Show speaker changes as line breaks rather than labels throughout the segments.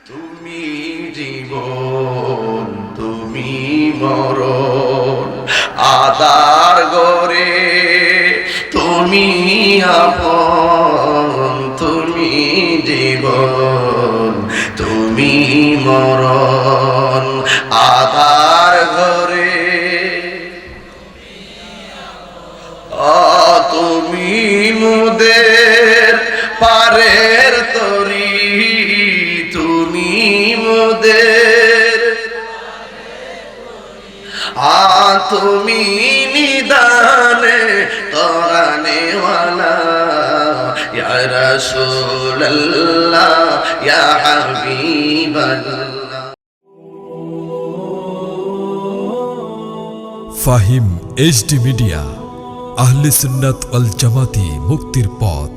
তুমি জীবন তুমি মরণ আদার গরে তুমি আপন তুমি জীবন তুমি মরণ আদার ঘরে তুমি মোদের পারের তরি তুমি মোদের তুমি নিদানে তরানেওয়ালা ইয়া রাসূলুল্লাহ ইয়া হাবিবাল্লাহ।
ফাহিম এইচডি মিডিয়া, আহলে সুন্নাত ওয়াল জামাতি, মুক্তির পথ।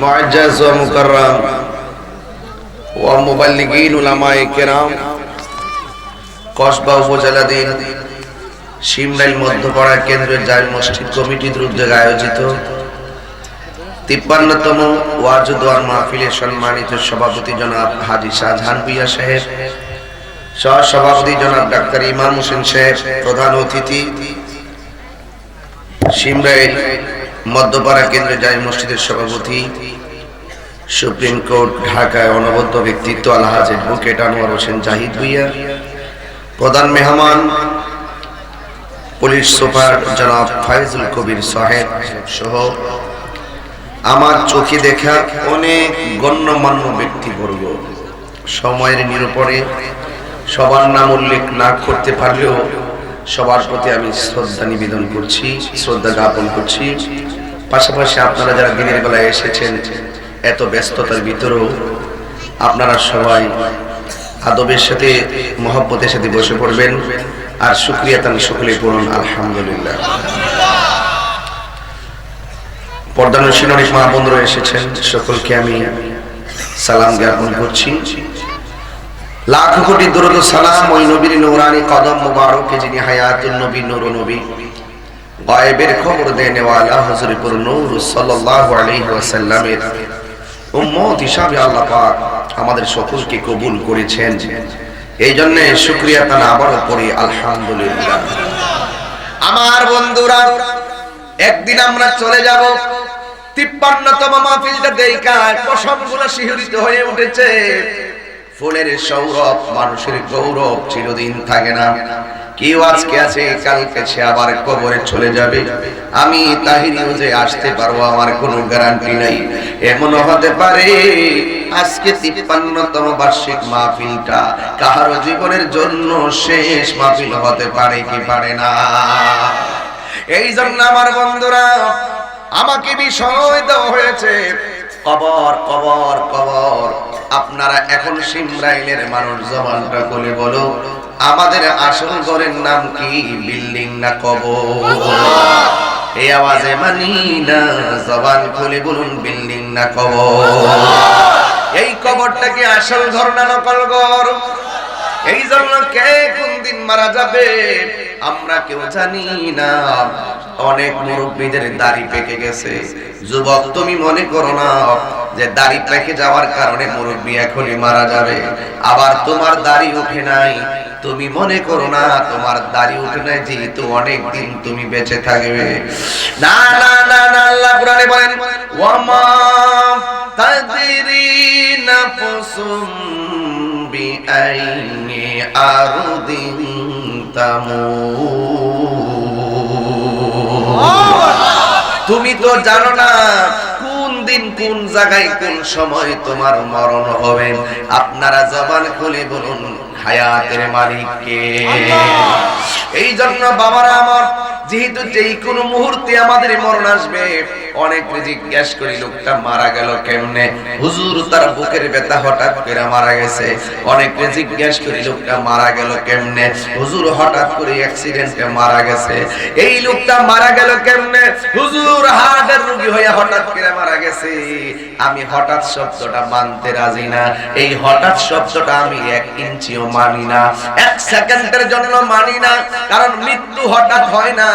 মুআজ্জাজ ওয়া মুকাররাম ওয়া মুবাল্লিগিন উলামায়ে কেরাম, কসবা উপজেলাধীন শিমরাইল মধ্যপাড়া কেন্দ্রীয় জামে মসজিদ কমিটির উদ্যোগে আয়োজিত 53তম ওয়াজ ও দোয়ার মাহফিলের সম্মানিত সভাপতি জনাব হাজী শাহজাহান ভূঁইয়া সাহেব, সহ সভাপতি জনাব ডাক্তার ইমাম হোসেন সাহেব, প্রধান অতিথি শিমরাইল মধ্যপাড়া কেন্দ্রীয় জামে মসজিদের সভাপতি, সুপ্রিম কোর্ট ঢাকায় অনবদ্য ব্যক্তিত্ব আলহাজ অ্যাডভোকেট আনোয়ার হোসেন জাহিদ ভূঁইয়া, প্রধান মেহমান পুলিশ সুপার জনাব ফাইজুল কবির সাহেব সহ আমার চোখে দেখা অনেক গণ্যমান্য ব্যক্তিবর্গ, সময়ের নিরূপণে সবার নাম উল্লেখ না করতে পারলেও সবার প্রতি আমি শ্রদ্ধা নিবেদন করছি, শ্রদ্ধা জ্ঞাপন করছি। পাশাপাশি আপনারা যারা দিনের বেলায় এসেছেন, এত ব্যস্ততার ভিতরেও আপনারা সবাই আদবের সাথে মহব্বতের সাথে বসে পড়বেন আর শুকরিয়া তান সকলে পড়ুন আলহামদুলিল্লাহ। পর্দানশীল অনেক মা বোনরা এসেছেন, সকলকে আমি সালাম জ্ঞাপন করছি। লাখ কোটি দরুদ ও সালাম ওই নবীর নূরানি কদম মুবারকে যিনি হায়াতুন নবী নূর নবী গায়েবের খবর দেনে ওয়ালা হুজুরপুর নূর সাল্লাল্লাহু আলাইহি ওয়াসাল্লামের উম্মত হিসাবে আল্লাহ পাক আমাদের সকলকে কবুল করেছেন, এই জন্য শুকরিয়া তান আবারও পড়ি আলহামদুলিল্লাহ। আমার বন্ধুরা, একদিন আমরা চলে যাব 53তম মাহফিলটা দেখা কসমগুলো শিহরিত হয়ে উঠেছে। ফুলের সৌরভ মানুষের গৌরব চিরদিন থাকে না, কেউ আজকে আছে কালকে সে আবার কবরে চলে যাবে। আমি তাহিরিও যে আসতে পারবো আমার কোনো গ্যারান্টি নাই। এমনও হতে পারে আজকে 53তম বার্ষিক মাহফিলটা কারো জীবনের জন্য শেষ মাহফিল হতে পারে কি পারে না। এই জন্য আমার বন্ধুরা, আমাকে বিষয় দেওয়া হয়েছে কবর কবর কবর। আপনারা এখন শিমরাইলের মানুষ জবানটা খুলে বলো, আমাদের আসল ঘরের নাম কি, বিল্ডিং না কবর? এই আওয়াজে মানি না, জবান খুলে বলুন বিল্ডিং না কবর? এই কবরটা কি আসল ঘর না নকল ঘর? এই জন্য কে কোন দিন মারা যাবে আমরা কেউ জানি না। অনেক মুরব্বীদের দাড়ি পেকে গেছে। যুবক, তুমি মনে করো না যে দাড়ি পেকে যাওয়ার কারণে মুরব্বী এখনই মারা যাবে। আবার তোমার দাড়ি ওঠে নাই, তুমি মনে করো না তোমার দাড়ি ওঠে নাই যেহেতু অনেক দিন তুমি বেঁচে থাকবে। না না না না, আল্লাহ কুরআনে বলেন ওয়ামা তাদরি নাফসুম বিআইনি আরদিন তামুত। তুমি তো জানো না কোন দিন কোন জায়গায় কোন সময় তোমার মরণ হবে। আপনারা জবান খুলে বলুন হায়াতের মালিক কে? এই জন্য বাবারা আমার, যেহেতু যেই কোনো মুহূর্তে আমাদের মরণ আসবে, অনেকে জিজ্ঞেস করি লোকটা মারা গেল কেমনে? হুজুর তার বুকের ব্যথা হঠাৎ করে মারা গেছে। অনেকে জিজ্ঞেস করি লোকটা মারা গেল কেমনে? হুজুর হঠাৎ করে অ্যাক্সিডেন্টে মারা গেছে। এই লোকটা মারা গেল কেমনে? হুজুর হার্টের রোগী হয়ে হঠাৎ করে মারা গেছে। আমি হঠাৎ শব্দটা মানতে রাজি না। এই হঠাৎ শব্দটা আমি 1 ইঞ্চিও মানি না, 1 সেকেন্ডের জন্য মানি না। কারণ মৃত্যু হঠাৎ হয় না,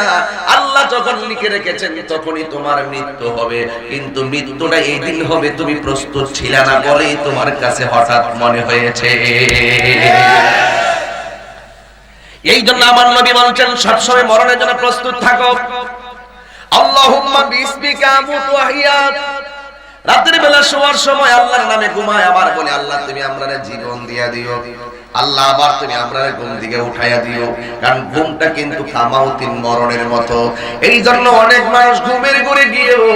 আল্লাহ যখন লিখে রেখেছেন তখনই তোমার মৃত্যু হবে, কিন্তু মৃত্যুটা এই দিন হবে তুমি প্রস্তুত ছিলে না বলেই তোমার কাছে হঠাৎ মনে হয়েছে। এই জন্য আমার নবী বলছেন সবসময় মরণের জন্য প্রস্তুত থাকো। আল্লাহুম্মা বিসমিকা আমুতু ওয়া আহইয়া। রাতের বেলা শোয়ার সময় আল্লাহর নামে ঘুমায়, আবার বলে আল্লাহ তুমি আমরারে জীবন দিয়া দিও, আল্লাহ আবার তুমি আমরারে ঘুম থেকে উঠাইয়া দিও। কারণ ঘুমটা কিন্তু কামাউতিন মরণের মতো। এই জন্য অনেক মানুষ ঘুমের ঘরে গিয়েও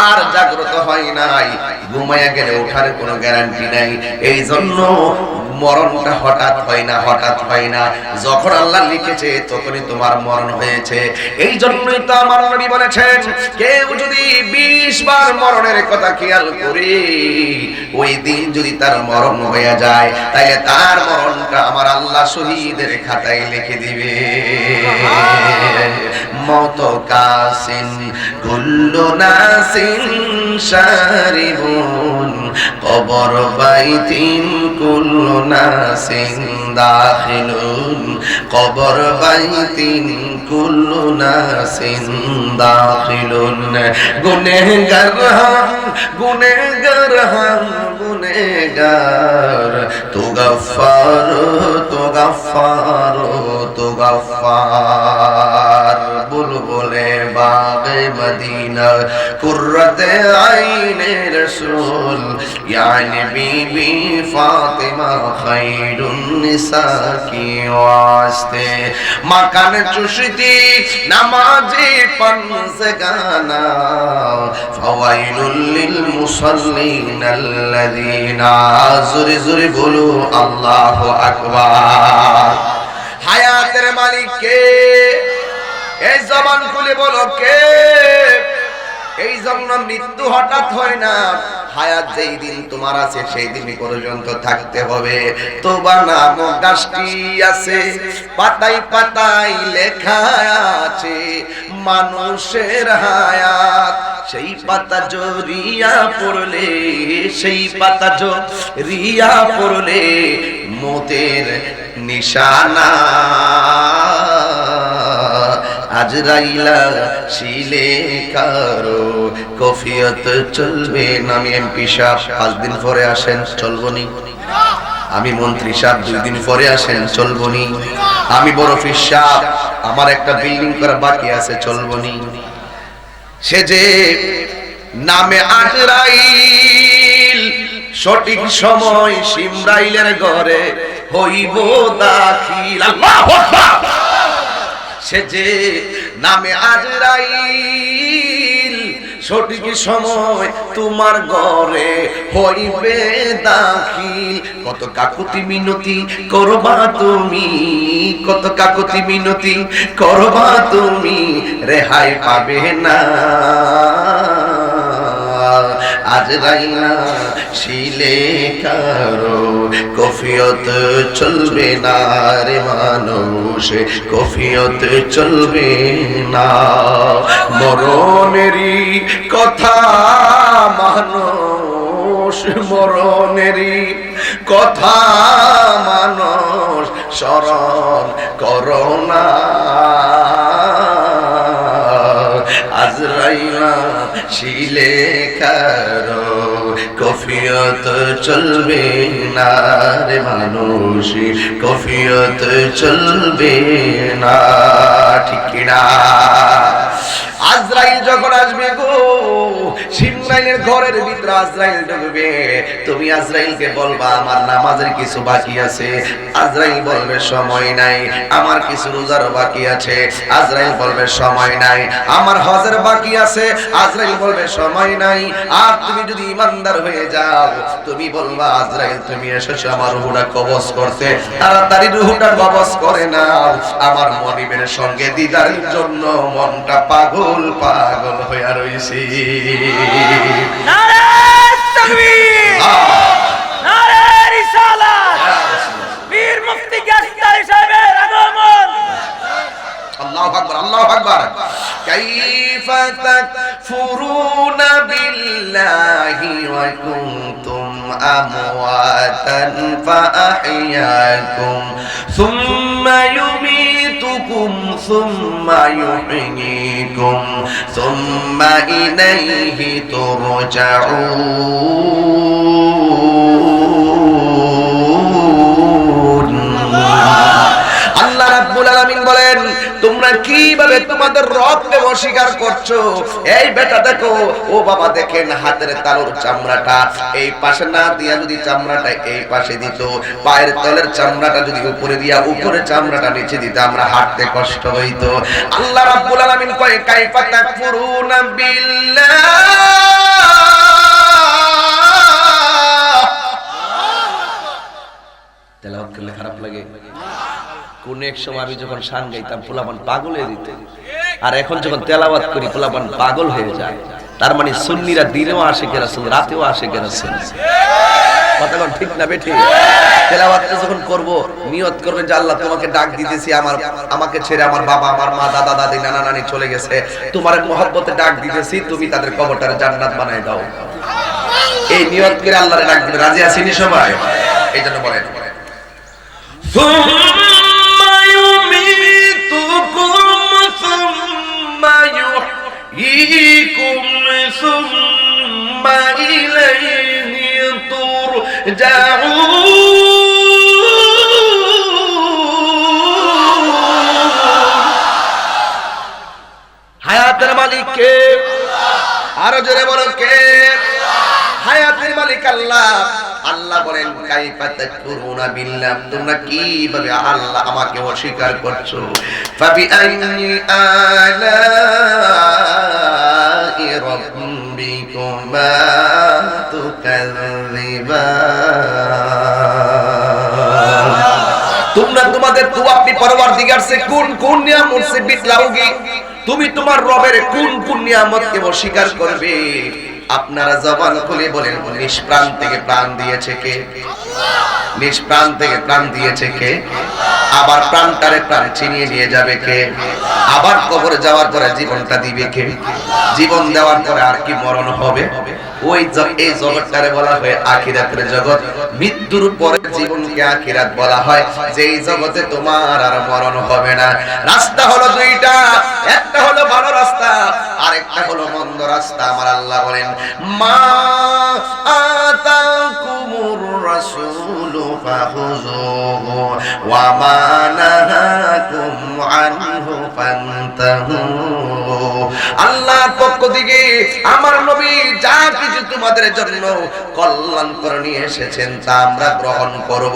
আর জাগ্রত হয় নাই, ঘুমাইয়া গেলে ওঠার কোনো গ্যারান্টি নাই। এই জন্য মরণটা হঠাৎ হয় না, হঠাৎ হয় না, যখন আল্লাহ লিখেছে তখনই তোমার মরণ হয়েছে। এই জন্যই তো আমার নবী বলেছেন কেউ যদি 20 বার মরণের কথা খেয়াল করে ওই দিন যদি তার মরণ হয়ে যায়, তাহলে তার মরণটা আমার আল্লাহ শহীদের খাতায় লিখে দিবে। মত কাসিন কুল্লু নাসিন শারিবুন কবর বাইতিন কুল্লু নাসিন দাখিলুন কবর বাইতিন কুল্লু নাসিন দাখিলুন। গুনেহগার হাম গুনেহগার হাম গুনেহগার তু গফফার তু গফফার তু গফফার। বুলবুলে বাগে মদিনা কুররতে আইনে রসুল ইয়ানি বিবি ফাতিমা খায়রুন নিসা কি ওয়াস্তে। মাকান চুশতি নামাজি পনসগানা ফাওয়াইলুল লিল মুসাল্লিন আল্লাযিনা। জোরে জোরে বলো আল্লাহু আকবার। হায়াতের মালিক কে? এই জবান খুলে বলো কে? এই জন্য মৃত্যু হঠাৎ হয় না, হায়াত যেই দিন তোমার আছে সেই দিনই পর্যন্ত থাকতে হবে। তোবা নামক গাছটি আছে, পাতায় পাতায় লেখা আছে মানুষের হায়াত। সেই পাতা জরিয়া পড়লে, সেই পাতা জরিয়া পড়লে মতের নিশানা। আজরাইলা শিলে কারো কফিয়ত চলবে না। আমি এমপি সাহেব 5 দিন পরে আসেন, চলবনি? আমি মন্ত্রী সাহেব 2 দিন পরে আসেন, চলবনি? আমি বড় অফিস সাহেব, আমার একটা বিল্ডিং করা বাকি আছে, চলবনি? সে যে নামে আজরাইল সঠিক সময় সিমরাইলের ঘরে হইব দাখিল। আল্লাহু আকবার। সে যে নামে আজরাইল সঠিক সময় তোমার ঘরে হইবে দাখিল। কত কাকুতি মিনতি করবা তুমি, কত কাকুতি মিনতি করবা তুমি, রেহাই পাবে না। আজরাইলা শিলে কারো কফিয়ত চলবে না রে মানুষ, কফিয়ত চলবে না। মরণেরই কথা মানুষ, মরণেরই কথা মানুষ স্মরণ করো না। আজরাইলা শিলে কারো কফিয়ত চলবে না রে মানুষ, কফিয়ত চলবে না। ঠিক কিনা? আজরাইল যখন আসবে গো, সিমরাইলের ঘরের ভিতরে আজরাইল ঢুকবে, তুমি আজরাইলকে বলবা আমার নামাজের কিছু বাকি আছে। আজরাইল বলবে সময় নাই। আমার কিছু রোজার বাকি আছে। আজরাইল বলবে সময় নাই। আমার হজের বাকি আছে। আজরাইল বলবে সময় নাই। আর তুমি যদি ইমানদার হয়ে যাও, তুমি বলবা আজরাইল তুমি এসেছো আমার রূহটা কবজ করতে, তাড়াতাড়ি রূহটা কবজ করে নাও। আমার মনিবের সঙ্গে দিদারের জন্য মনটা পাগল পাগল হয়ে রইছে।
নারে তাকবীর, নারে রিসালাত, বীর মুফতি গাজী সাহেবের আগমন।
আল্লাহু আকবার, আল্লাহু আকবার। কাইফা তাকফুরুনা বিল্লাহি ওয়া কুনতুম আমওয়াতান ফাআহইয়াকুম সুম্মা ইউমীতুকুম يميتكم ثم يحييكم ثم إليه ترجعون আল্লাহ রাব্বুল আলামিন বলেন তোমরা কিভাবে তোমাদের রবকে অস্বীকার করছো। এই বেটা দেখো, ও বাবা দেখেন হাতের তালুর চামড়াটা এই পাশে না দিয়া যদি চামড়াটা এই পাশে দিত, পায়ের তলের চামড়াটা যদি উপরে দিয়া উপরে চামড়াটা নিচে দিত, আমরা হাঁটতে কষ্ট হইতো। আল্লাহ রাব্বুল আলামিন কয় কাইফা তাকফুরুনা বিল্লাহ। তেলাওয়াত করলে খারাপ লাগে? কোন এক সময় আমি যখন শান গাইতাম পোলাপান পাগল হয়ে দিত, আর এখন যখন তেলাওয়াত করি পোলাপান পাগল হয়ে যায়। তার মানে সুন্নিরা দিনেও আশিকে রাসূল, রাতেও আশিকে রাসূল। কথাটা ঠিক না বেঠিক? তেলাওয়াতটা যখন করব নিয়ত করবেন যে আল্লাহ তোমাকে ডাক দিতেছি, আমাকে ছেড়ে আমার বাবা আমার মা দাদা দাদি নানা নানি চলে গেছে, তোমার মহব্বতে ডাক দিতেছি, তুমি তাদের কবরটারে জান্নাত বানায় দাও। এই নিয়ত করে আল্লাহরে ডাক দিবেন। রাজি আছেন সবাই? এই জন্য বলেন ثم يحييكم ثم إليه ترجعون। হায়াতের মালিক কে? আরো জোরে বলো কে? হায়াতের মালিক আল্লাহ। আল্লাহ বলেন কাইফা তাকফুরুনা বিল্লাহ, তোমরা কিভাবে আল্লাহ আমাকে অস্বীকার করছো। ফাবিআইয়ি আলাই রাব্বিকুমা তুকাযযিবান। তোমরা তোমাদের তো আপনি পরওয়ারদিগার সে কোন কোন নিয়ামত সে বিতলাওগি, তুমি তোমার রবের কোন কোন নিয়ামতকে অস্বীকার করবে। আপনারা জবান খুলে বলেন নিষ্প্রাণ থেকে প্রাণ দিয়েছে কে? নিষ্প্রাণ থেকে প্রাণ দিয়েছে কে? আবার প্রাণটারে প্রাণ ছিনিয়ে নিয়ে যাবে কে? আবার কবরে যাওয়ার পরে জীবনটা দিবে কে? জীবন দেওয়ার পরে আর কি মরণ হবে? ওই এই জগৎটারে বলা হয় আখিরাতের জগৎ। মৃত্যুর পরে জীবনকে আখিরাত বলা হয়, যেই জগতে তোমার আর মরণ হবে না। রাস্তা হলো দুইটা, একটা হলো ভালো রাস্তা, আরেকটা হলো মন্দ রাস্তা। আমার আল্লাহ বলেন মা আতাকুমুর রাসূলু ফাখুযুহু ওয়া মা নাহাকুম আনহু ফান্তাহু। আল্লাহর পক্ষ থেকে আমার নবী যা কিছু তোমাদের জন্য কল্যাণকর নিয়ে এসেছেন তা আমরা গ্রহণ করব,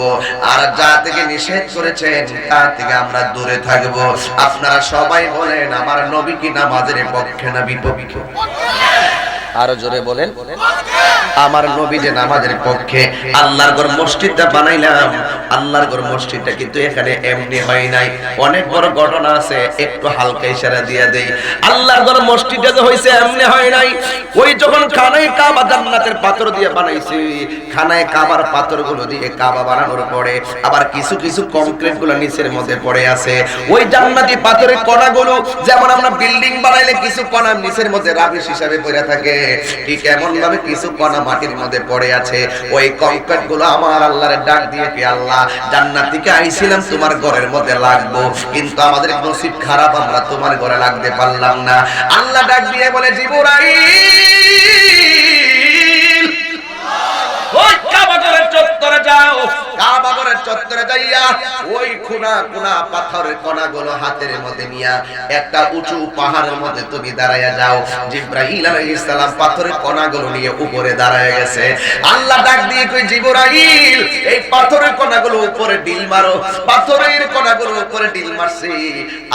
আর যা থেকে নিষেধ করেছেন তা থেকে আমরা দূরে থাকব। আপনারা সবাই বলেন আমার নবী কি নামাজের পক্ষে না বিপক্ষে? আরো জোরে বলেন আমার নবী যে নামাজের পক্ষে। আল্লাহর ঘর মসজিদটা বানাইলাম, আল্লাহর ঘর মসজিদটা কিন্তু এখানে এমনি হয় নাই, অনেক বড় ঘটনা আছে, একটু হালকা ইশারা দিয়ে দেই। আল্লাহর ঘর মসজিদটা যে হইছে এমনি হয় নাই। ওই যখন খানায় কাবা জান্নাতের পাথর দিয়ে বানাইছে, খানায় কাবার পাথরগুলো দিয়ে কাবা বানানোর পরে আবার কিছু কিছু কংক্রিট গুলো নিচের মধ্যে পড়ে আছে। ওই জান্নাতি পাথরের কণাগুলো যেমন আমরা বিল্ডিং বানাইলে কিছু কণা নিচের মধ্যে রাবিশ হিসাবে পড়ে থাকে, ঠিক এমন ভাবে কিছু কণা মাটির মধ্যে পড়ে আছে। ওই কংক্রিট গুলো আমার আল্লাহর ডাক দিয়ে কি আল্লাহ জান্নাতীকে আইছিলাম তোমার ঘরের মধ্যে লাগবো, কিন্তু আমাদের নসিব খারাপ, আমরা তোমার ঘরে লাগতে পারলাম না। আল্লাহ ডাক দিয়ে বলে জিবরাইল ওই কাবা ঘরের চত্বরে যাও, কাবা ঘরের চত্বরে যাইয়া ওই কোনা কোনা পাথরের কণাগুলো হাতের মধ্যে নিয়া একটা উঁচু পাহাড়ের মধ্যে তুমি দাঁড়ায়া যাও। জিবরাইল আলাইহিস সালাম পাথরের কণাগুলো নিয়ে উপরে দাঁড়ায় গেছে। আল্লাহ ডাক দিয়ে কই জিবরাইল এই পাথরের কণাগুলো উপরে ডিল মারো। পাথরের কণাগুলো উপরে ডিল মারছে।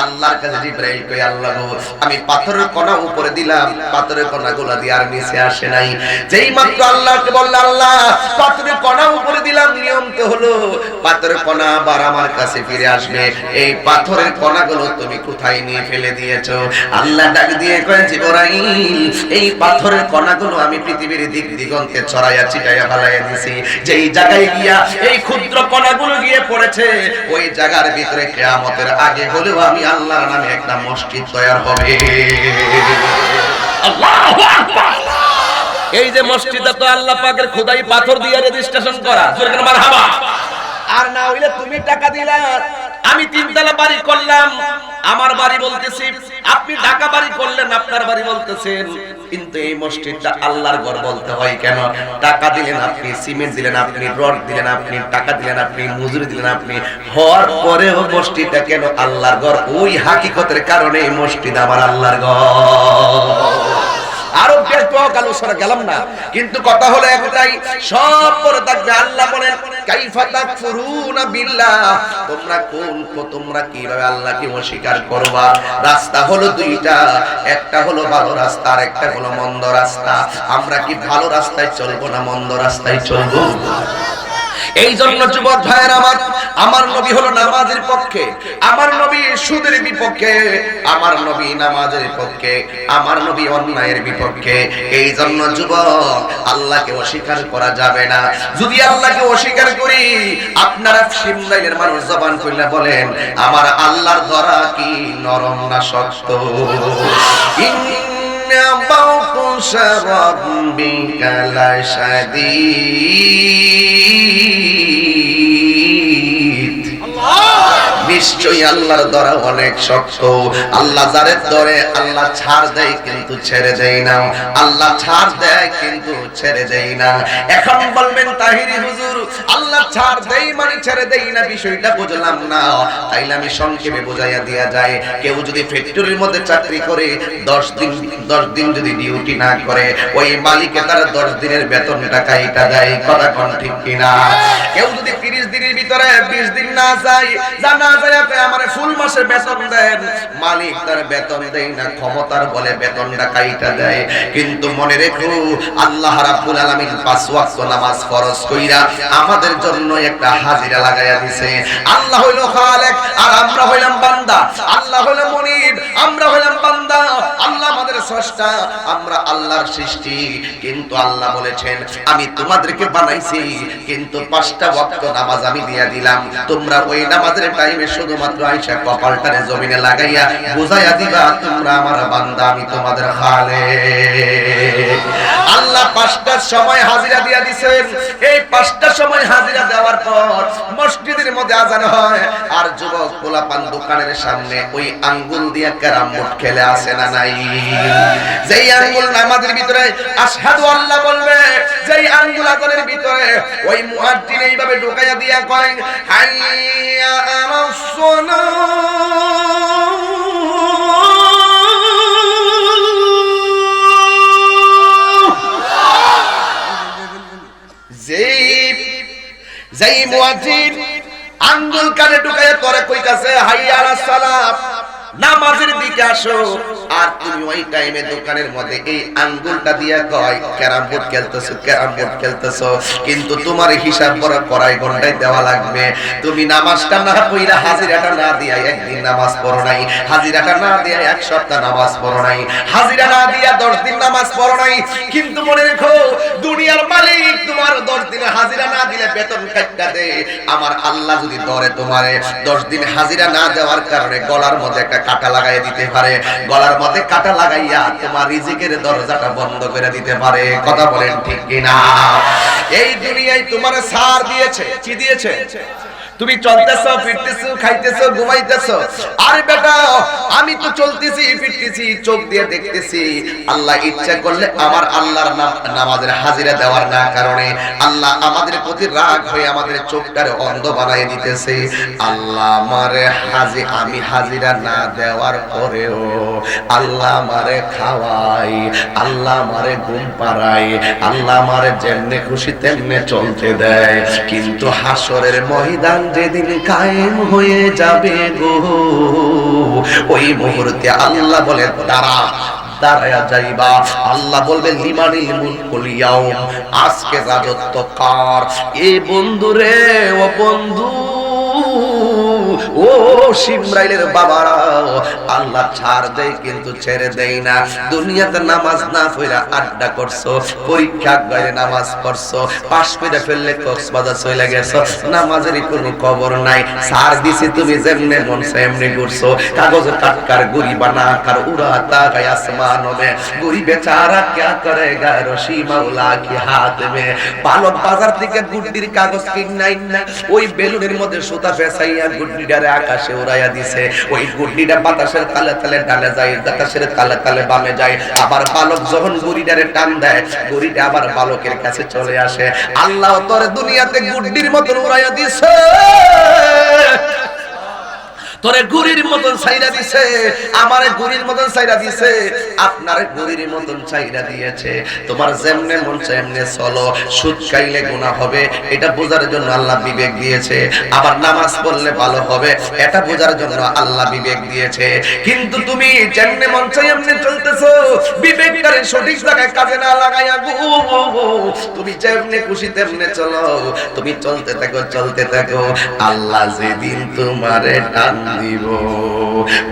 আল্লাহর কাছে জিবরাইল কই আল্লাহ গো আমি পাথরের কণা উপরে দিলাম, পাথরের কণাগুলো দিয়ে আর নিচে আসে নাই। যেই মাত্র আল্লাহকে বলল আল্লাহ পাথরের কণা উপরে দিলাম, নিয়ম তো হলো পাথরের কণা আবার আমার কাছে ফিরে আসবে। এই পাথরের কণাগুলো তুমি কোথায় নিয়ে ফেলে দিয়েছো? আল্লাহ ডাক দিয়ে কয় জিবরাইল এই পাথরের কণাগুলো আমি পৃথিবীর দিক দিগন্তে ছড়াইয়া ছিটাইয়া ফেলাইয়া দিছি। যেই জায়গায় গিয়া এই ক্ষুদ্র কণাগুলো গিয়ে পড়েছে ওই জায়গার ভিতরে কিয়ামতের আগে হলেও আমি আল্লাহর নামে একটা মসজিদ তৈরি হবে। আল্লাহু আকবার। এই যে মসজিদটা তো আল্লাহ পাকের খোদাই পাথর দিয়ে রেজিস্ট্রেশন করা, জোরে করে মারহাবা। আর না হইলে তুমি টাকা দিলা আমি তিনতলা বাড়ি করলাম, আমার বাড়ি বলতেছি, আপনি ঢাকা বাড়ি করলেন, আপনার বাড়ি বলতেছেন, কিন্তু এই মসজিদটা আল্লাহর ঘর বলতে হয় কেন? টাকা দিলেন আপনি, সিমেন্ট দিলেন আপনি, রড দিলেন আপনি, টাকা দিলেন আপনি, মজুরি দিলেন আপনি, হওয়ার পরেও মসজিদটা কেন আল্লাহর ঘর? ওই হাকিকতের কারণে এই মসজিদ আমার আল্লাহর ঘর। আরো বেশ আলোচনা গেলাম না, কিন্তু কথা হলো একটাই, সব পরে থাকবে। আল্লাহ বলেন কাইফা তাকফুরুনা বিল্লাহ, তোমরা কিভাবে আল্লাহকে অস্বীকার করবা? রাস্তা হলো দুইটা, একটা হলো ভালো রাস্তা আর একটা হলো মন্দ রাস্তা। আমরা কি ভালো রাস্তায় চলবো না মন্দ রাস্তায় চলবো? এই জন্য যুবক ভাইয়ের আমার নবী হলো নামাজের পক্ষে, আমার নবী সুদের বিপক্ষে, আমার নবী নামাজের পক্ষে, আমার নবী অন্যায়ের বিপক্ষে। এই জন্য যুবক, আল্লাহকে অস্বীকার করা যাবে না। যদি আল্লাহকে অস্বীকার করি, আপনারা সিমরাইলের মানুষ জবান খুলে বলেন, আমার আল্লাহর ধরা কি নরম না শক্ত? ইন্না বাউতুশা রাব্বিকা লাশাদীদ, নিশ্চয়ই আল্লাহর ধরা অনেক শক্ত। আল্লাহ যারে ধরে আল্লাহ ছাড় দেয় কিন্তু ছেড়ে দেয় না, আল্লাহ ছাড় দেয় কিন্তু ছেড়ে দেয় না। এখন বলবেন তাহিরি হুজুর, আল্লাহ ছাড় দেয় মানে ছেড়ে দেয় না, বিষয়টা বুঝলাম না। তাইলে আমি সংক্ষেপে বোঝাইয়া দিয়া যায়, কেউ যদি ফ্যাক্টরির মধ্যে চাকরি করে 10 দিন যদি ডিউটি না করে, ওই মালিকে তার 10 দিনের বেতনটা কাইটা দেয়। কথা কোন ঠিক কিনা? কেউ যদি 30 দিনের ভিতরে 20 দিন না যায়, জানা যায় আমারে ফুল মাসে বেতন দেন, মালিক তার বেতন দেয় না, ক্ষমতার বলে বেতনটা কাইটা দেয়। কিন্তু মনে রেখো, আল্লাহ রাব্বুল আলামিন 5 ওয়াক্ত নামাজ ফরজ কইরা আমাদের জন্য একটা হাজিরা লাগাইয়া দিয়েছে। আল্লাহ হইল খালেক আর আমরা হইলাম বান্দা, আল্লাহ হইল মুনিব, আমরা হইলাম বান্দা। আল্লাহ আমাদের স্রষ্টা, আমরা আল্লাহর সৃষ্টি। কিন্তু আল্লাহ বলেছেন, আমি তোমাদেরকে বানাইছি, কিন্তু 5টা ওয়াক্ত নামাজ আমি দিয়া দিলাম, তোমরা ওই নামাজের টাইমে শুধুমাত্র আয়েশা কপালটারে জমিনে লাগাইয়া বুঝাইয়া দিবা, তোমরা আমার বান্দা, আমি তোমাদের খালেক। আল্লাহ 5টার সময় হাজিরা দিয়া দিবেন। এই 5টার সময় হাজিরা দেওয়ার পর মসজিদের মধ্যে আযান হয়, আর যুবক পোলাপান দোকানের সামনে ওই আঙ্গুল দিয়া ক্যারাম বোর্ড খেলে আসে না নাই? যেই আঙ্গুল নামাজের ভিতরে আশহাদু আল্লাহ বলবে, যেই আঙ্গুল আযানের ভিতরে ওই মুয়াজ্জিন এইভাবে ঢোকাইয়া দিয়া কয় হাইয়া আলাস সালাহ, যেই মুয়াজ্জিন আঙ্গুল কানে ঢুকাইয়া করে কইতাছে হাইয়া আলাস সালাহ, নামাজের দিকে আসো, আর তুমি ওই টাইমে দোকানের মধ্যে এই আঙ্গুলটা দিয়া কয় ক্যারাম বোর্ড খেলতেছো, ক্যারাম বোর্ড খেলতেছো, কিন্তু তোমার হিসাব বড় কড়াই ঘন্টায় দেওয়া লাগবে। তুমি নামাজটা না পড়া, হাজিরাটা না দিয়া একদিন নামাজ পড়ো নাই, হাজিরাটা না দিয়া 1 সপ্তাহ নামাজ পড়ো নাই, হাজিরা না দিয়া 10 দিন নামাজ পড়ো নাই। কিন্তু মনে রেখো, দুনিয়ার মালিক তোমার 10 দিনে হাজিরা না দিলে বেতন কাটটা দে। আমার আল্লাহ যদি ধরে তোমারে 10 দিন হাজিরা না দেওয়ার কারণে গলার মধ্যে একটা কাটা লাগাইয়া দিতে পারে, গলার মধ্যে কাটা লাগাইয়া তোমার রিজিকের দরজাটা বন্ধ করে দিতে পারে। কথা বলেন ঠিক কিনা? এই দুনিয়ায় তোমার সার দিয়েছে, কি দিয়েছে? তুমি চলতেছো, ফিরতেছো, খাইতেছো, ঘুমাইতেছো। আরে বেটা, আমি তো চলতেছি, ফিরতেছি, চোখ দিয়ে দেখতেছি। আল্লাহ ইচ্ছা করলে আমার আল্লাহর নামাজের হাজিরা দেওয়ার না কারণে আল্লাহ আমাদের প্রতি রাগ হয়ে আমাদের চোখটারে অন্ধ বানাই দিতেছে। আল্লাহ আমারে আমি হাজিরা না দেওয়ার পরেও আল্লাহ আমারে খাওয়াই, আল্লাহ আমারে ঘুম পাড়াই, আল্লাহ আমারে যেমনে খুশি তেমনে চলতে দেয়। কিন্তু হাসরের ময়দান যেদিন কায়েম হয়ে যাবে গো, ওই মুহূর্তে আল্লাহ বলে দাঁড়ায়া যাইবা। আল্লাহ বলবেন লিমানিল মুলকুল ইয়াউম, আজকে রাজত্ব কার? এ বন্ধু রে, ও বন্ধু, ও সিমরাইলের বাবারা, আল্লাহ ছাড় দেয় কিন্তু ছেড়ে দেয় না। দুনিয়াতে নামাজ না পড়া আড্ডা করছো, পরীক্ষা গয়ে নামাজ পড়ছো, পাশ করে ফেললে কক্সবাজার চলে গেছো, নামাজের কোনো খবর নাই। ছাড় দিছি তুমি যেমনে মন সেমনি ঘুরছো, কাগজে কাটকার গুড়ি বানা কার উড়াতা গায় আসমান মে, গুড়ি বেচারা क्या करेगा रशी मौला की हाथ में। বালক বাজার থেকে গুড্ডির কাগজ কিনাই না, ওই বেলুনের মধ্যে সুতা ফেসাইয়া গুড্ডির গুড্ডিটারে আকাশে উড়াইয়া দিছে। ওই গুড্ডিটা বাতাসের তালে তালে ডানে যায়, বাতাসের তালে তালে বামে যায়। আবার বালক যখন গুড়িটারে টান দেয়, গুড়িটা আবার বালকের কাছে চলে আসে। আল্লাহ তোর দুনিয়াতে গুড্ডির মতন উড়াইয়া দিছে, তোরে গুড়ির মতন ছাইরা দিছে, আমারে গুড়ির মতন ছাইরা দিছে, আপনারে গুড়ির মতন ছাইরা দিয়েছে। তোমার যেমনে মন চায় এমনে চলো, সুদ খাইলে গুনাহ হবে এটা বোঝার জন্য আল্লাহ বিবেক দিয়েছে। আবার নামাজ পড়লে ভালো হবে এটা বোঝার জন্য আল্লাহ বিবেক দিয়েছে। কিন্তু তুমি যেমনে মন চায় এমনে চলতেছো, বিবেকটারে সঠিক জায়গায় কাজে না লাগাইয়া তুমি যেমনে খুশি তেমনে চলো, তুমি চলতে থাকো চলতে থাকো। আল্লাহ যেদিন তোমারে টান দিব,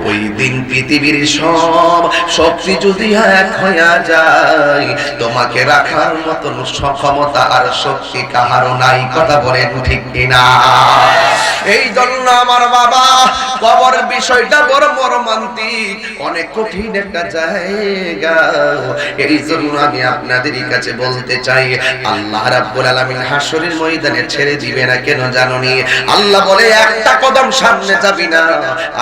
ওই দিন পৃথিবীর সব শক্তি যদি এক হইয়া যায়, তোমাকে রাখার মতন সক্ষমতা আর শক্তি কাহারও নাই। কথা বলেন ঠিক কিনা? এই জন্য আমার বাবা, কবর বিষয়টা বড় মর্মান্তিক, অনেক কঠিন একটা জায়গা। এই জন্য আমি আপনাদের কাছে বলতে চাই, আল্লাহ রাব্বুল আলামিন হাসরের ময়দানে ছেড়ে দিবে না কেন জানোনি? আল্লাহ বলে একটা কদম সামনে যাবি না,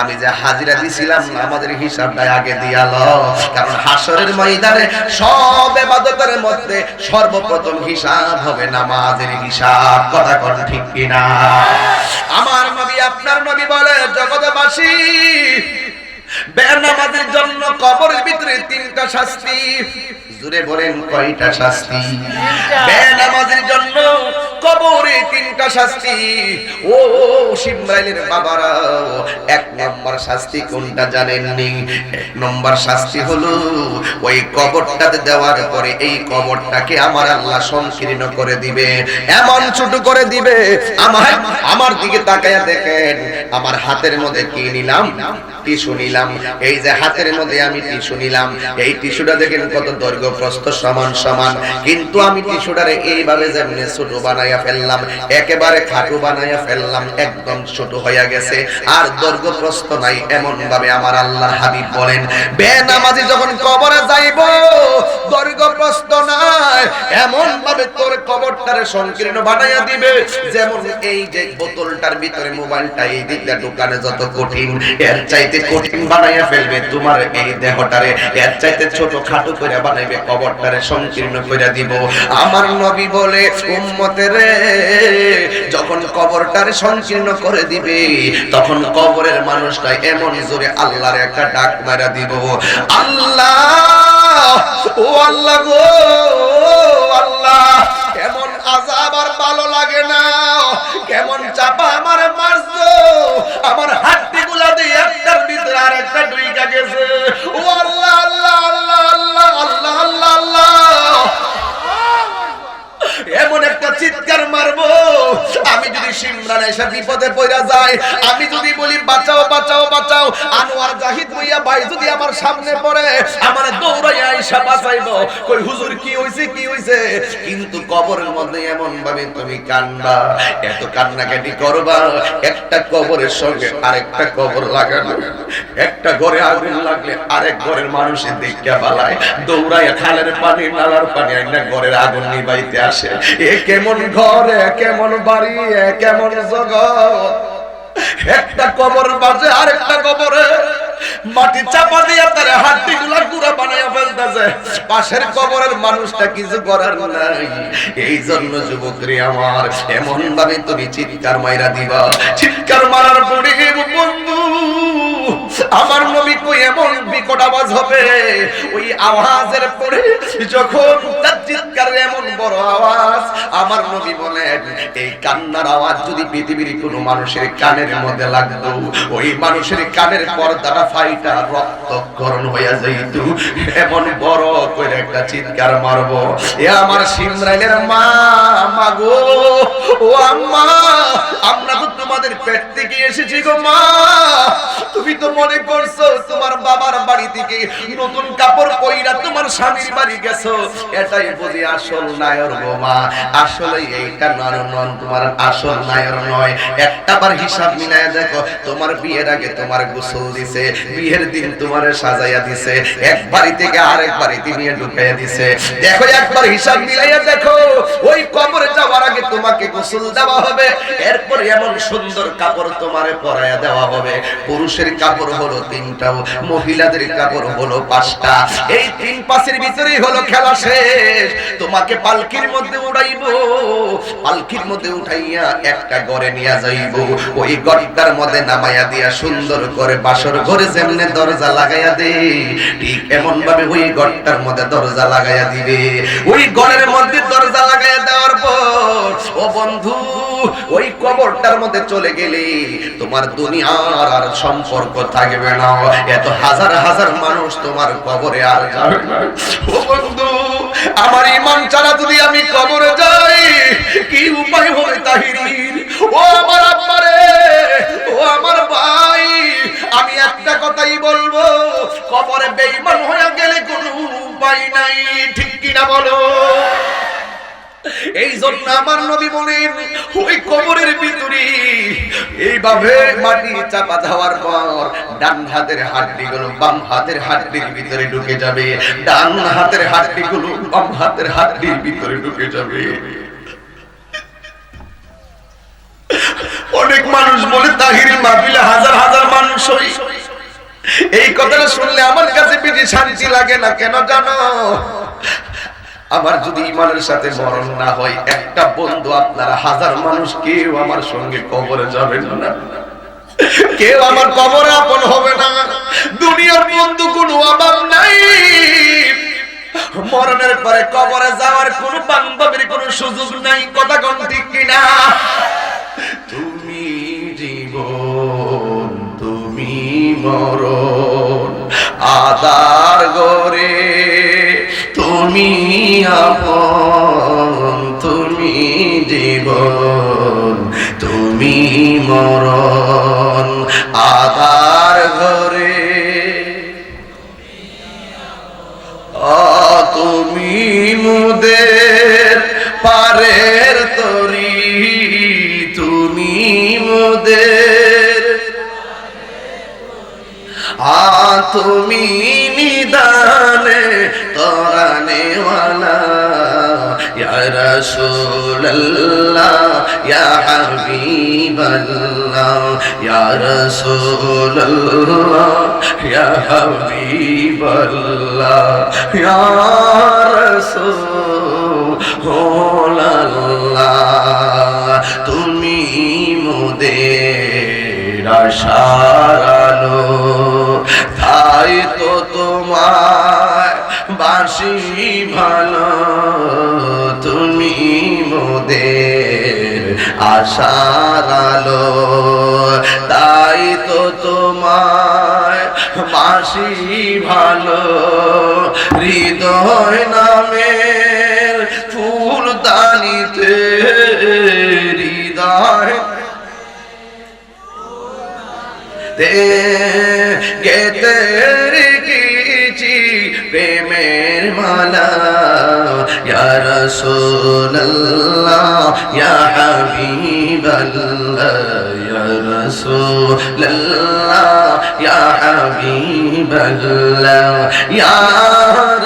আমি যে হাজিরা দিছিলাম আমাদের হিসাবটা আগে দিয়ালো। কারণ হাসরের ময়দানে সব ইবাদতের মধ্যে সর্বপ্রথম হিসাব হবে নামাজের হিসাব। কথা কোন ঠিক কিনা? আমার নবী আপনার নবী বলে, জগৎবাসী বেনামাজের জন্য কবরের ভিতরে তিনটা শাস্তি। জোরে বলেন কয়টা শাস্তি? বেনামাজের জন্য কবরে তিনটা শাস্তি। ও শিমরাইলের বাবারা, এক নম্বর শাস্তি কোনটা জানেননি? এক নম্বর শাস্তি হলো ওই কবরটাতে দেওয়ার পরে এই কবরটাকে আমার আল্লাহ সংকীর্ণ করে দিবে, এমন ছোট করে দিবে। আমার দিকে তাকায়া দেখেন, আমার হাতের মধ্যে কি নিলাম? টিস্যু নিলাম। এই যে হাতের মধ্যে আমি টিস্যু নিলাম, এই টিস্যুটা দেখেন কত দৈর্ঘ্য প্রস্থ সমান সমান, কিন্তু আমি টিস্যুটারে এইভাবে যেমনি ছোট বানাইয়া ফেললাম, একেবারে খাটো বানাইয়া ফেললাম, একদম ছোট হইয়া গেছে, আর দৈর্ঘ্য প্রস্থ নাই। এমন ভাবে আমার আল্লাহর হাবিব বলেন, বেনামাজি যখন কবরে যাইব, দৈর্ঘ্য প্রস্থ নাই, এমন ভাবে তোর কবরটারে সংকীর্ণ বানাইয়া দিবে, যেমন এই যে বোতলটার ভিতরে মোবাইলটা এই দিকটা ঢোকানো যত কঠিন, এর চাইতে কঠিন বানাইয়া ফেলবে তোমার এই দেহটারে, এর চাইতে ছোট খাটো করে বানাইবে, কবরটারে সংকীর্ণ করে দিব। আমার নবী বলে, উম্মতের যখন কবরটারে সংকীর্ণ করে দিবে, তখন কবরের মানুষটা এমন জোরে আল্লাহর একটা ডাক মারা দিব, আল্লাহ, ও আল্লাহ গো আল্লাহ, কেমন আযাব আর ভালো লাগে না, কেমন চাপা আমার মারছো, আমার হাড্ডিগুলা দিয়ে একটার ভিতরে আরেকটা ঢুইকা গেছে। ও আল্লাহ আল্লাহ আল্লাহ আল্লাহ আল্লাহ আল্লাহ আল্লাহ, এমন একটা চিৎকার মারবো, আমি যদি সিমরান এসে বিপদে পড়া যায়, আমি যদি বলি বাঁচাও বাঁচাও বাঁচাও, আনোয়ার জাহিদ ভইয়া ভাই যদি আমার সামনে পড়ে, আমারে দৌড়াইয়া আইসা বাঁচাইবো, কই হুজুর কি হইছে কি হইছে? কিন্তু কবরের মধ্যে এমন ভাবে তুমি কান্না, এত কান্নাকাটি করবা, একটা কবরের সঙ্গে আরেকটা কবর লাগানো, একটা ঘরে আগুন লাগলে আরেক ঘরের মানুষের দেখতে পালায়, দৌড়াইয়া খালের পানি নালার পানি আইনা ঘরের আগুন নিবাইতে আসে। এ কেমন ঘর, কেমন বাড়ি, কেমন জগৎ! একটা কবর বাজে আরেকটা কবরে মাটি চাপা দিয়ে তার হাড্ডিগুলা গুঁড়া বানাইয়া ফেলতেছে, পাশের কবরের মানুষটা কিছু করার নাই। এই জন্য যুবকরে আমার, এমন ভাবে তুমি চিৎকার মাইরা দিবা, চিৎকার মারার পরে বন্ধু আমার নবী কই এমন বিকট আওয়াজ হবে, ওই আওয়াজের পরে যখন তার চিৎকারের এমন বড় আওয়াজ, আমার নবী বলেন এই কান্নার আওয়াজ যদি পৃথিবীর কোনো মানুষের কানের মধ্যে লাগতো, ওই মানুষের কানের পর্দাটা ফাইটা রক্তক্ষরণ হইয়া যাইত, এমন বড় করে একটা চিৎকার মারবো। এ আমার সিমরাইলের মা, মা গো, ও আম্মা, আমরা তো তোমাদের পেট থেকে এসেছি গো মা, তুমি তো মনে করছো তোমার বাবার বাড়ি থেকে নতুন কাপড় পইরা তোমার স্বামীর বাড়ি গেছো, এটাই বুঝি আসল নায়র গো মা। আসলে এইটা নন, তোমার আসল নায়র নয়। একটাবার হিসাব মিলায়া দেখো, তোমার বিয়ের আগে তোমার গোসল দিছে, বিয়ের দিন তোমারে সাজাইয়া দিছে, এক বাড়ি থেকে আরেক বাড়িতে নিয়ে ঢুকাইয়া দিছে। দেখো একবার হিসাব মিলাইয়া দেখো, ওই কবরে যাওয়ার আগে তোমাকে গোসল দেওয়া হবে, এরপর এমন সুন্দর কাপড় তোমারে পরায়া দেওয়া হবে। পুরুষের কাপড় হলো 3টা, মহিলাদের কাপড় হলো 5টা। এই 3-5 ভিতরেই হলো খেলা শেষ। তোমাকে পালকির মধ্যে উড়াইবো, পালকির মধ্যে উঠাইয়া একটা ঘরে নিয়ে যাইবো। ওই ঘরটার মধ্যে নামাইয়া দিয়া সুন্দর করে বাসর ঘরে যেমনে দরজা লাগাইয়া দে, ঠিক এমন ভাবে ওই ঘরটার মধ্যে দরজা লাগাইয়া দিবে। ওই ঘরের মধ্যে দরজা লাগাইয়া দেওয়ার পর ও বন্ধু, ওই কবরটার মধ্যে চলে গেলে তোমার দুনিয়ার আর সম্পর্ক থাকবে না। এত হাজার হাজার মানুষ তোমার কবরে আর যাবে না। ও বন্ধু, আমার ঈমান ছাড়া যদি আমি কবরে যাই কি উপায় হবে তাহিরির? ও আমার আব্বা রে, ও আমার ভাই, আমি একটা কথাই বলবো, কবরে বেঈমান হয়ে গেলে কোনো উপায় নাই, ঠিক কিনা বলো? এই জন্য আমার নবী বলেন, ওই কবরের ভিতরে এইভাবে মাটি চাপা দেওয়ার পর ডান হাতের হাড়িগুলো বাম হাতের হাড়ির ভিতরে ঢুকে যাবে, ডান হাতের হাড়িগুলো বাম হাতের হাড়ির ভিতরে ঢুকে যাবে। অনেক মানুষ বলে তাহিরি মাহফিলে হাজার হাজার মানুষ হই। এই কথাটা শুনলে আমার কাছে বেশি শান্তি লাগে না। কেন জানো? আমার যদি ইমানের সাথে মরণ না হয়, একটা বন্ধু আপনারা হাজার মানুষ কেউ আমার সঙ্গে কবরে যাবে না, কেউ আমার কবরে আপন হবে না। দুনিয়ার বন্ধু কোনো অভাব নাই, মরণের পরে কবরে যাওয়ার কোনো বান্ধবীর কোনো সুযোগ নাই। কথা কোন ঠিক কিনা? তুমি জীবন, তুমি মরণ, আদার গরে তুমি আপন, তুমি জীবন, তুমি মরণ, আদার ঘরে তুমি মুদের পারের তরি, তুমি মুদের তুমি নিদানে তরানে ওয়ালা, ইয়া রাসূলুল্লাহ ইয়া হাবিবাল্লাহ, ইয়া রাসূলুল্লাহ ইয়া হাবিবাল্লাহ, ইয়া রাসূলুল্লাহ, তুমি মোদের আশার আলো, তাই তো তোমায় বাসি ভালো, তুমি মোদের আশার আলো, তাই তো তোমায় বাসি ভালো। হৃদয় নামের ফুলদানিতে হৃদয় গেতে রেখেছি প্রেমের মালা, ইয়া রাসূলুল্লাহ ইয়া হাবিবাল্লাহ, ইয়া রাসূলুল্লাহ ইয়া হাবিবাল্লাহ, ইয়া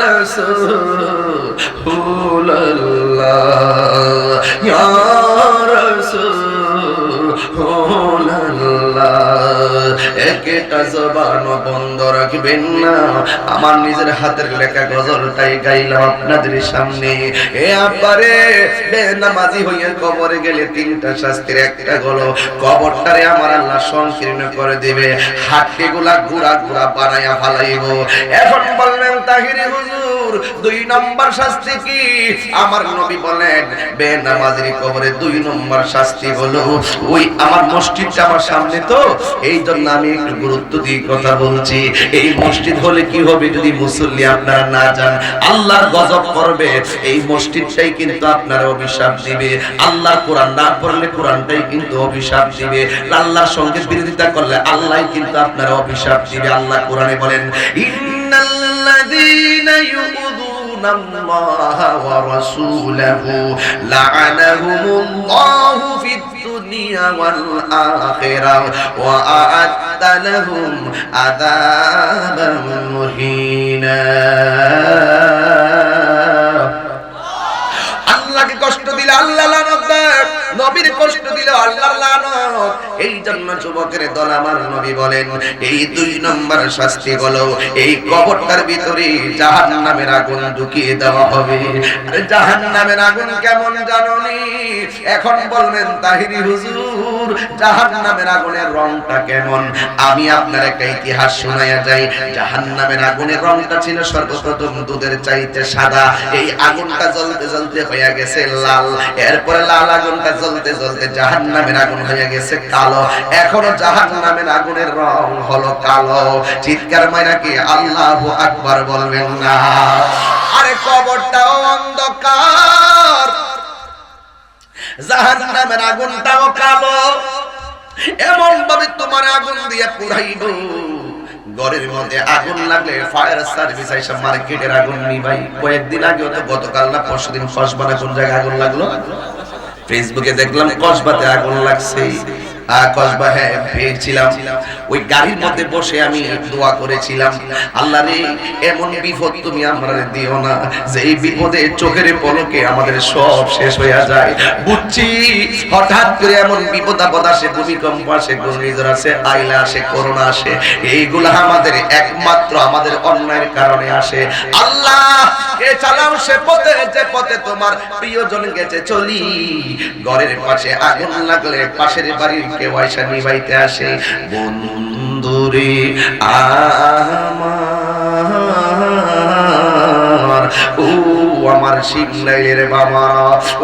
রাসূলুল্লাহ ইয়া রাসূলুল্লাহ। একটা জবান বন্ধ রাখবেন না। আমার নিজের হাতের লেখা গজলটাই গাইলাম আপনাদের সামনে। এ আব্বারে, বেনামাজি হইয়া কবরে গেলে 3টা শাস্তির একটা হলো কবরটারে আমার আল্লাহ সংকীর্ণ করে দিবে, হাড্ডিগুলা গুড়া গুড়া বানায়া ফালাইব। এখন বললেন তাহিরি হুজুর 2 নম্বর শাস্তি কি? আমার নবী বলেন বেনামাজির কবরে 2 নম্বর শাস্তি হলো, ওই আমার মসজিদটা আমার সামনে তো, এই জন্য আমি একটু গুরুত্ব দিয়ে কথা বলছি। এই মসজিদ হলে কি হবে যদি মুসল্লি আপনারা না যান? আল্লাহর গজব করবে। এই মসজিদটাই কিন্তু আপনারা অভিশাপ দিবে। আল্লাহর কোরআন না পড়লে কোরআনটাই কিন্তু অভিশাপ দিবে। আল্লাহর সঙ্গে বিরোধিতা করলে আল্লাহই কিন্তু আপনারা অভিশাপ দিবে। আল্লাহ কোরআনে বলেন, ইন্নাল্লাযীনা ইউযুনা আল্লাহা ওয়া রাসূলাহু লা'আনাহুমুল্লাহু ফিদ দুনিয়া ওয়াল আখিরাহ ওয়া আ'আদ্দা লাহুম আযাবান মুহিনা। আল্লাহকে কষ্ট দিলে আল্লাহ লানত দেয়, নবীর কষ্ট দিলে আল্লাহর লানত। এই জন্য যুবকের দল আমার নবী বলেন এই 2 নম্বর শাস্তি হলো এই কবরটার ভিতরে জাহান্নামের আগুন ঢুকিয়ে দেওয়া হবে। আরে জাহান্নামের আগুন কেমন জানোনি? এখন বলবেন তাহিরি হুজুর জাহান্নামের আগুনের রংটা কেমন? আমি আপনার একটা ইতিহাস শোনায়া যাই। জাহান্নামের আগুনের রংটা ছিল সর্বপ্রথম দুধের চাইতে সাদা। এই আগুনটা জ্বলতে জ্বলতে হয়ে গেছে লাল, এরপরে লাল আগুনটা জ্বলতে জ্বলতে জাহান্নামের আগুন হয়ে গেছে কালো। এখনো জাহান্নামের আগুনের রং হলো কালো। চিৎকার মাইরা কি আল্লাহু আকবার বলবেন না? আরে কবরটাও অন্ধকার, জাহান্নামের আগুনটাও কালো। এমন ভাবে তোমার আগুন দিয়ে পুরাইব, ঘরের মধ্যে আগুন লাগলে ফায়ার সার্ভিস আইসা মার্কেটের আগুন নিভাই। কয়েকদিন আগে তো গতকাল না পরশুদিন কসবাতে কোন জায়গায় আগুন লাগলো? ফেসবুকে দেখলাম কসবাতে আগুন লাগছে। কসবা হ্যাঁ পেয়েছিলাম, ওই গাড়ির মধ্যে বসে আমি দোয়া করেছিলাম, আল্লাহ রে এমন বিপদ তুমি আমাদের দিও না যে এই বিপদে চোখের পলকে আমাদের সব শেষ হয়ে যায়। বুঝছি হঠাৎ করে এমন বিপদ আপদ আসে, ভূমিকম্প আসে, ঘূর্ণিঝড় আসে, আইলা আসে, করোনা আসে, এইগুলো আমাদের একমাত্র আমাদের অন্যায়ের কারণে আসে। আল্লাহ এ চালাও সে পথে যে পথে তোমার প্রিয়জন গেছে চলি। ঘরের পাশে আগুন লাগলে পাশের বাড়ির কেউ আইসা নিভাইতে আসে। বন্ধুরে আমার, ও আমার শিবলাইলের বাবা,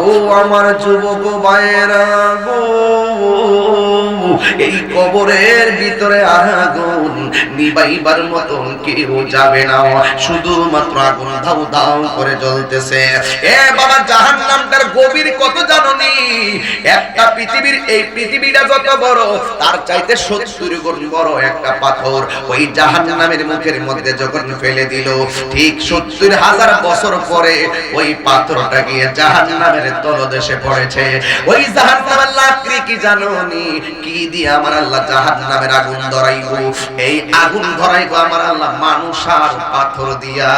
ও আমার যুবক ভাইয়েরা গো, এই কবরের ভিতরে আগুন নিবাইবার মতন কেউ যাবে না, শুধুমাত্র আগুন ধাউ ধাউ করে জ্বলতেছে। এ বাবা জাহান্নামটার গভীর কত জানোনি? একটা পৃথিবীর, এই পৃথিবীটা যত বড় তার চাইতে 70 গুণ বড় একটা পাথর ওই জাহান্নামের মুখের মধ্যে যখন ফেলে দিল, ঠিক 70,000 বছর পরে ওই পাথরটা গিয়ে জাহান্নামের তলদেশে পড়েছে। ওই জাহান্নামের লাকড়ি কি জানোনি? কি দিয়ে আমার আল্লাহ জাহান্নামের আগুন ধরাইবো? এই আগুন ধরাইবো আমার আল্লাহ মানুষ আর পাথর দিয়া।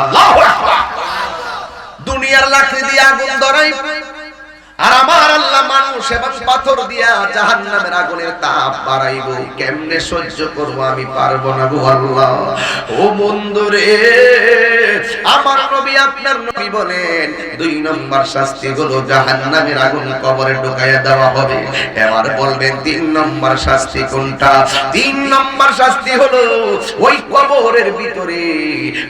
আল্লাহু আকবার। দুনিয়ার লাকড়ি দিয়ে আগুন ধরাইবো, আর আমার আল্লাহ মানুষ এবং পাথর দিয়া জাহান্নামের আগুনের তাপ বাড়াইবো। কেমনে সহ্য করবো? আমি পারবো না গো আল্লাহ। ও বন্ধুরে, আমার নবী আপনার নবী বলেন 2 নম্বর শাস্তি হলো জাহান্নামের আগুন কবরে ঢুকাইয়া দেওয়া হবে। এবার বলবেন 3 নম্বর শাস্তি কোনটা? 3 নম্বর শাস্তি হলো ওই কবরের ভিতরে,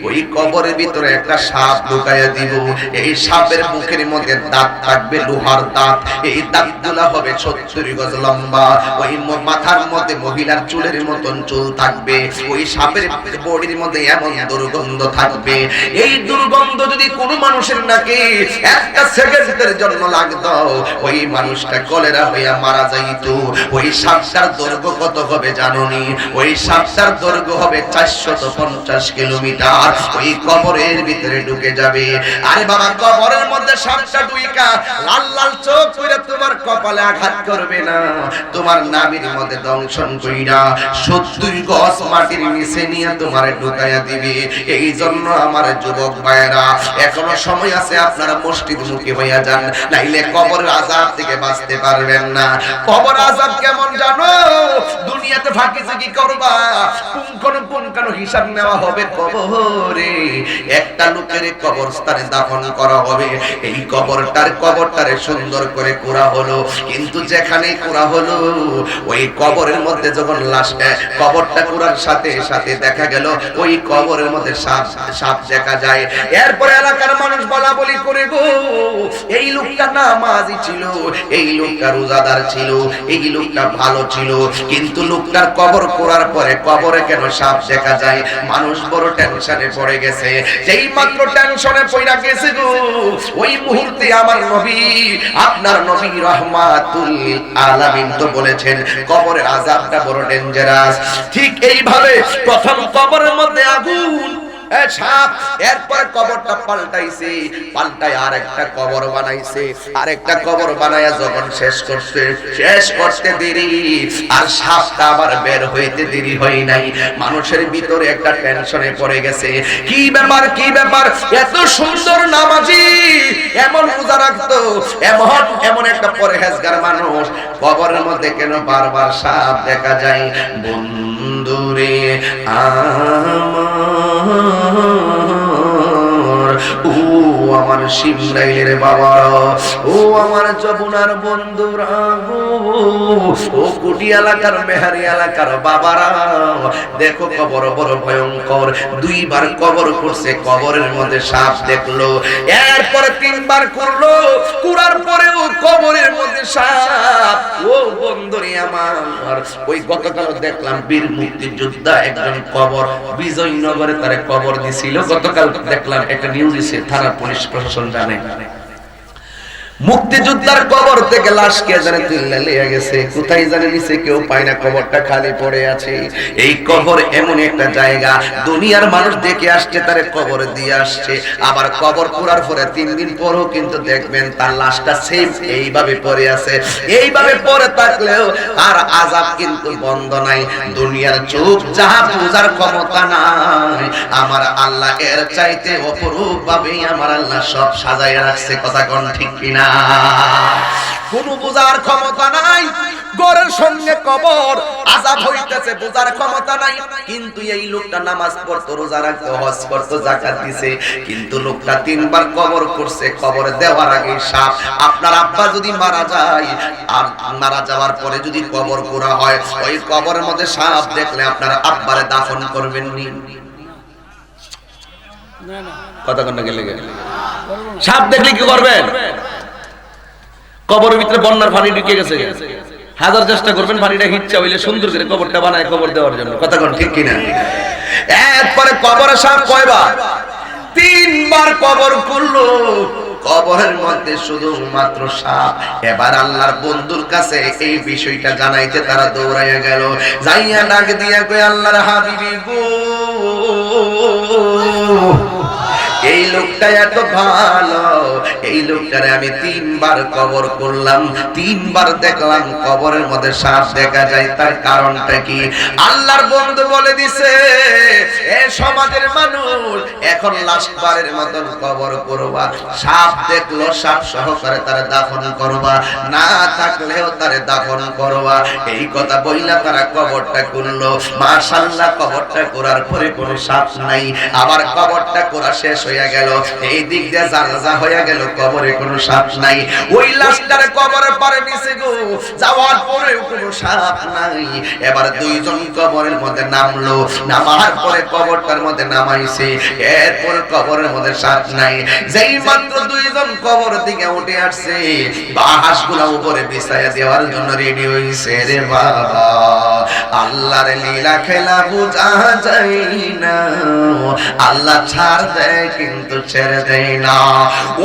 ওই কবরের ভিতরে একটা সাপ ঢুকাইয়া দিব। এই সাপের মুখের মধ্যে দাঁত থাকবে, লোহার দাঁত। এই দাঁতগুলো হবে 70 গজ লম্বা। ওই মাথার মধ্যে মহিলার চুলের মতন চুল থাকবে। ওই সাপের বডির মধ্যে এমন দুর্গন্ধ থাকবে, এই দুর্গন্ধ যদি কোনো মানুষের নাকে একটা সেকেন্ডের জন্য লাগতো, ওই মানুষটা কলেরা হইয়া মারা যাইতো। ওই সাপটার দৈর্ঘ্য কত হবে জানোনি? ওই সাপটার দৈর্ঘ্য হবে 450 কিলোমিটার। ওই কবরের ভিতরে ঢুকে যাবে। আরে বাবা, কবরের মধ্যে সাপটা ঢুইকা লাল লাল চোখ কইরা তোমার কপালে আঘাত করবে না, তোমার নাভির মধ্যে দংশন কইরা 70 গজ মাটির নিচে নিয়ে তোমারে ঢুকাইয়া দিবে। এই জন্য আমার যুবক ভাইরা এখনো সময় আছে, আপনারা মসজিদ মুখী হইয়া যান, নাইলে কবরের আযাব থেকে বাঁচতে পারবেন না। কবর আযাব কেমন জানো? দুনিয়াতে ফাঁকি ঝুঁকি করবা, পুঙ্খানু হিসাব নেওয়া হবে কবরে। একটা লোকের কবরস্থানে দাফন করা হবে। এই কবরটারে সুন্দর করে কোরা হলো, কিন্তু যেখানে কোরা হলো ওই কবরের মধ্যে যখন লাশ, কবরটা কোরার সাথে সাথে দেখা গেল ওই কবরের মধ্যে সাপ দেখা যায়। এরপর এলাকার মানুষ বলা বলি করে গো, এই লোকটা নামাজি ছিল, এই লোকটা রোজাদার ছিল, এই লোকটা ভালো ছিল, কিন্তু লোকটার কবর কোরার পরে কবরে কেন সাপ দেখা যায়? মানুষ বড় টেনশনে পড়ে গেছে। যেই মাত্র টেনশনে পড়া গেছে গো, ওই মুহূর্তে আমার নবী, আপনার নবী রাহমাতুল লিল আলামিন তো বলেছেন কবরের আযাবটা বড় ডেঞ্জারাস। ঠিক এইভাবে প্রথম কবরের মধ্যে আগুন সাপ। এরপরে কবরটা পাল্টাইছে, পাল্টায় আরেকটা কবর বানাইছে, আরেকটা কবর বানায়া যখন শেষ করতে দেরি, আর সাপটা আবার বের হইতে দেরি হয় নাই। মানুষের ভিতরে একটা টেনশনে পড়ে গেছে, কি ব্যাপার কি ব্যাপার, এত সুন্দর নামাজি, এমন রোজা রাখতো, এমন একটা পরহেজগার মানুষ, কবরের মধ্যে কেন বারবার সাপ দেখা যায়? বন্ধুরে ও আমার শিমরাইলের বাবা, ও আমার যমুনার বন্ধুরা, ও কুটি এলাকার মেহারি এলাকার বাবারা, দেখো কবর বড় ভয়ঙ্কর। দুইবার কবর করছে, কবরের মধ্যে সাপ দেখলো, এরপরে তিনবার করলো, কুরার পরেও কবরের মধ্যে সাপ। ও বন্ধুরে আমার, ওই গতকাল দেখলাম বীর মুক্তিযোদ্ধা একজন কবর বিজয়নগরে তারে কবর দিছিল। গতকাল দেখলাম একটা নিউজ এসে, থানা পুলিশ প্রশাসন জানে, মুক্তিযোদ্ধার কবর থেকে লাশ কে জানে তুলে নিয়ে গেছে, কোথায় জানে নিচে কেউ পায় না, কবরটা খালি পড়ে আছে। এই কবর এমন একটা জায়গা, দুনিয়ার মানুষ দেখে আসছে, তারে কবর দিয়ে আসছে, আবার কবর পুরার পরে 3 দিন পরও কিন্তু দেখবেন তার লাশটা সেম এইভাবে পড়ে আছে। এইভাবে পড়ে থাকলেও আর আযাব কিন্তু বন্ধ নাই। দুনিয়ার চোখ যাহা বুঝার ক্ষমতা নাই, আমার আল্লাহ এর চাইতে অপরূপ ভাবে আমার আল্লাহ সব সাজায় রাখছে। কথা কোন ঠিক কিনা? কোনো বুঝার ক্ষমতা নাই, গরের সঙ্গে কবর, আযাব হইতেছে, বুঝার ক্ষমতা নাই। কিন্তু এই লোকটা নামাজ পড়তো, রোজা রাখতো, হজ করতো, যাকাত দিছে, কিন্তু লোকটা 3 বার কবর করছে। কবর দেওয়ার আগে সাপ। আপনার আব্বা যদি মারা যায়, আর মারা যাওয়ার পরে যদি কবর করা হয়, ওই কবরের মধ্যে সাপ দেখলে আপনার আব্বারে দাফন করবেন নি? কথা কোনটা গেলে সাপ দেখলে কি করবেন? কবরের ভিতরে বন্যার পানি ঢুকে গেছে, হাজার চেষ্টা করবেন পানিটা হিচ্ছা হইলে সুন্দর করে কবরটা বানায় কবর দেওয়ার জন্য। কথা কোন ঠিক কিনা? এরপরে কবরে সাপ কয়বার? 3 বার কবর করলো, কবরের মধ্যে শুধুমাত্র সাপ। এবার আল্লাহর বন্ধুর কাছে এই বিষয়টা জানাইতে তারা দৌড়াইয়া গেল, যাইয়া ডাক দিয়া কই, আল্লাহর হাবিবি গো, এই লোকটা এত ভালো, এই লোকটারে আমি 3 বার কবর করলাম, 3 বার দেখলাম কবরের মধ্যে সাপ দেখা যায়, তার কারণটা কি? আল্লাহর বন্ধু বলে দিছে, এ সমাজের মানুষ, এখন লাস্ট বারের মতন কবর করবা, সাপ দেখলো সাপ সহকারে তারে দাফন করবা, না থাকলেও তারে দাফন করবা। এই কথা বইলা তারা কবরটা করলো। মাশাআল্লাহ, কবরটা করার পরে কোনো সাপ নাই। আবার কবরটা করা শেষ হইয়া গেল, এই দিক দিয়ে জানাজা হইয়া গেল, কবরে কোনো সাপ নাই। ওই লাশটারে কবরের পারে নিচে গো, যাওয়ার পরেও কোনো সাপ নাই। এবার 2 জন কবরের মধ্যে নামলো, নামার পরে কবরটার মধ্যে নামাইছে, এরপর কবরের মধ্যে সাপ নাই। যেই মাত্র 2 জন কবর দিকে উঠে আসছে, বাঁশগুলা উপরে বিছায়া দেওয়ার জন্য রেডি হইছে। রে বাবা, আল্লাহর লীলা খেলা বুঝা যায় না, আল্লাহ ছাড় দেয় কিন্তু ছেড়ে দেয় না।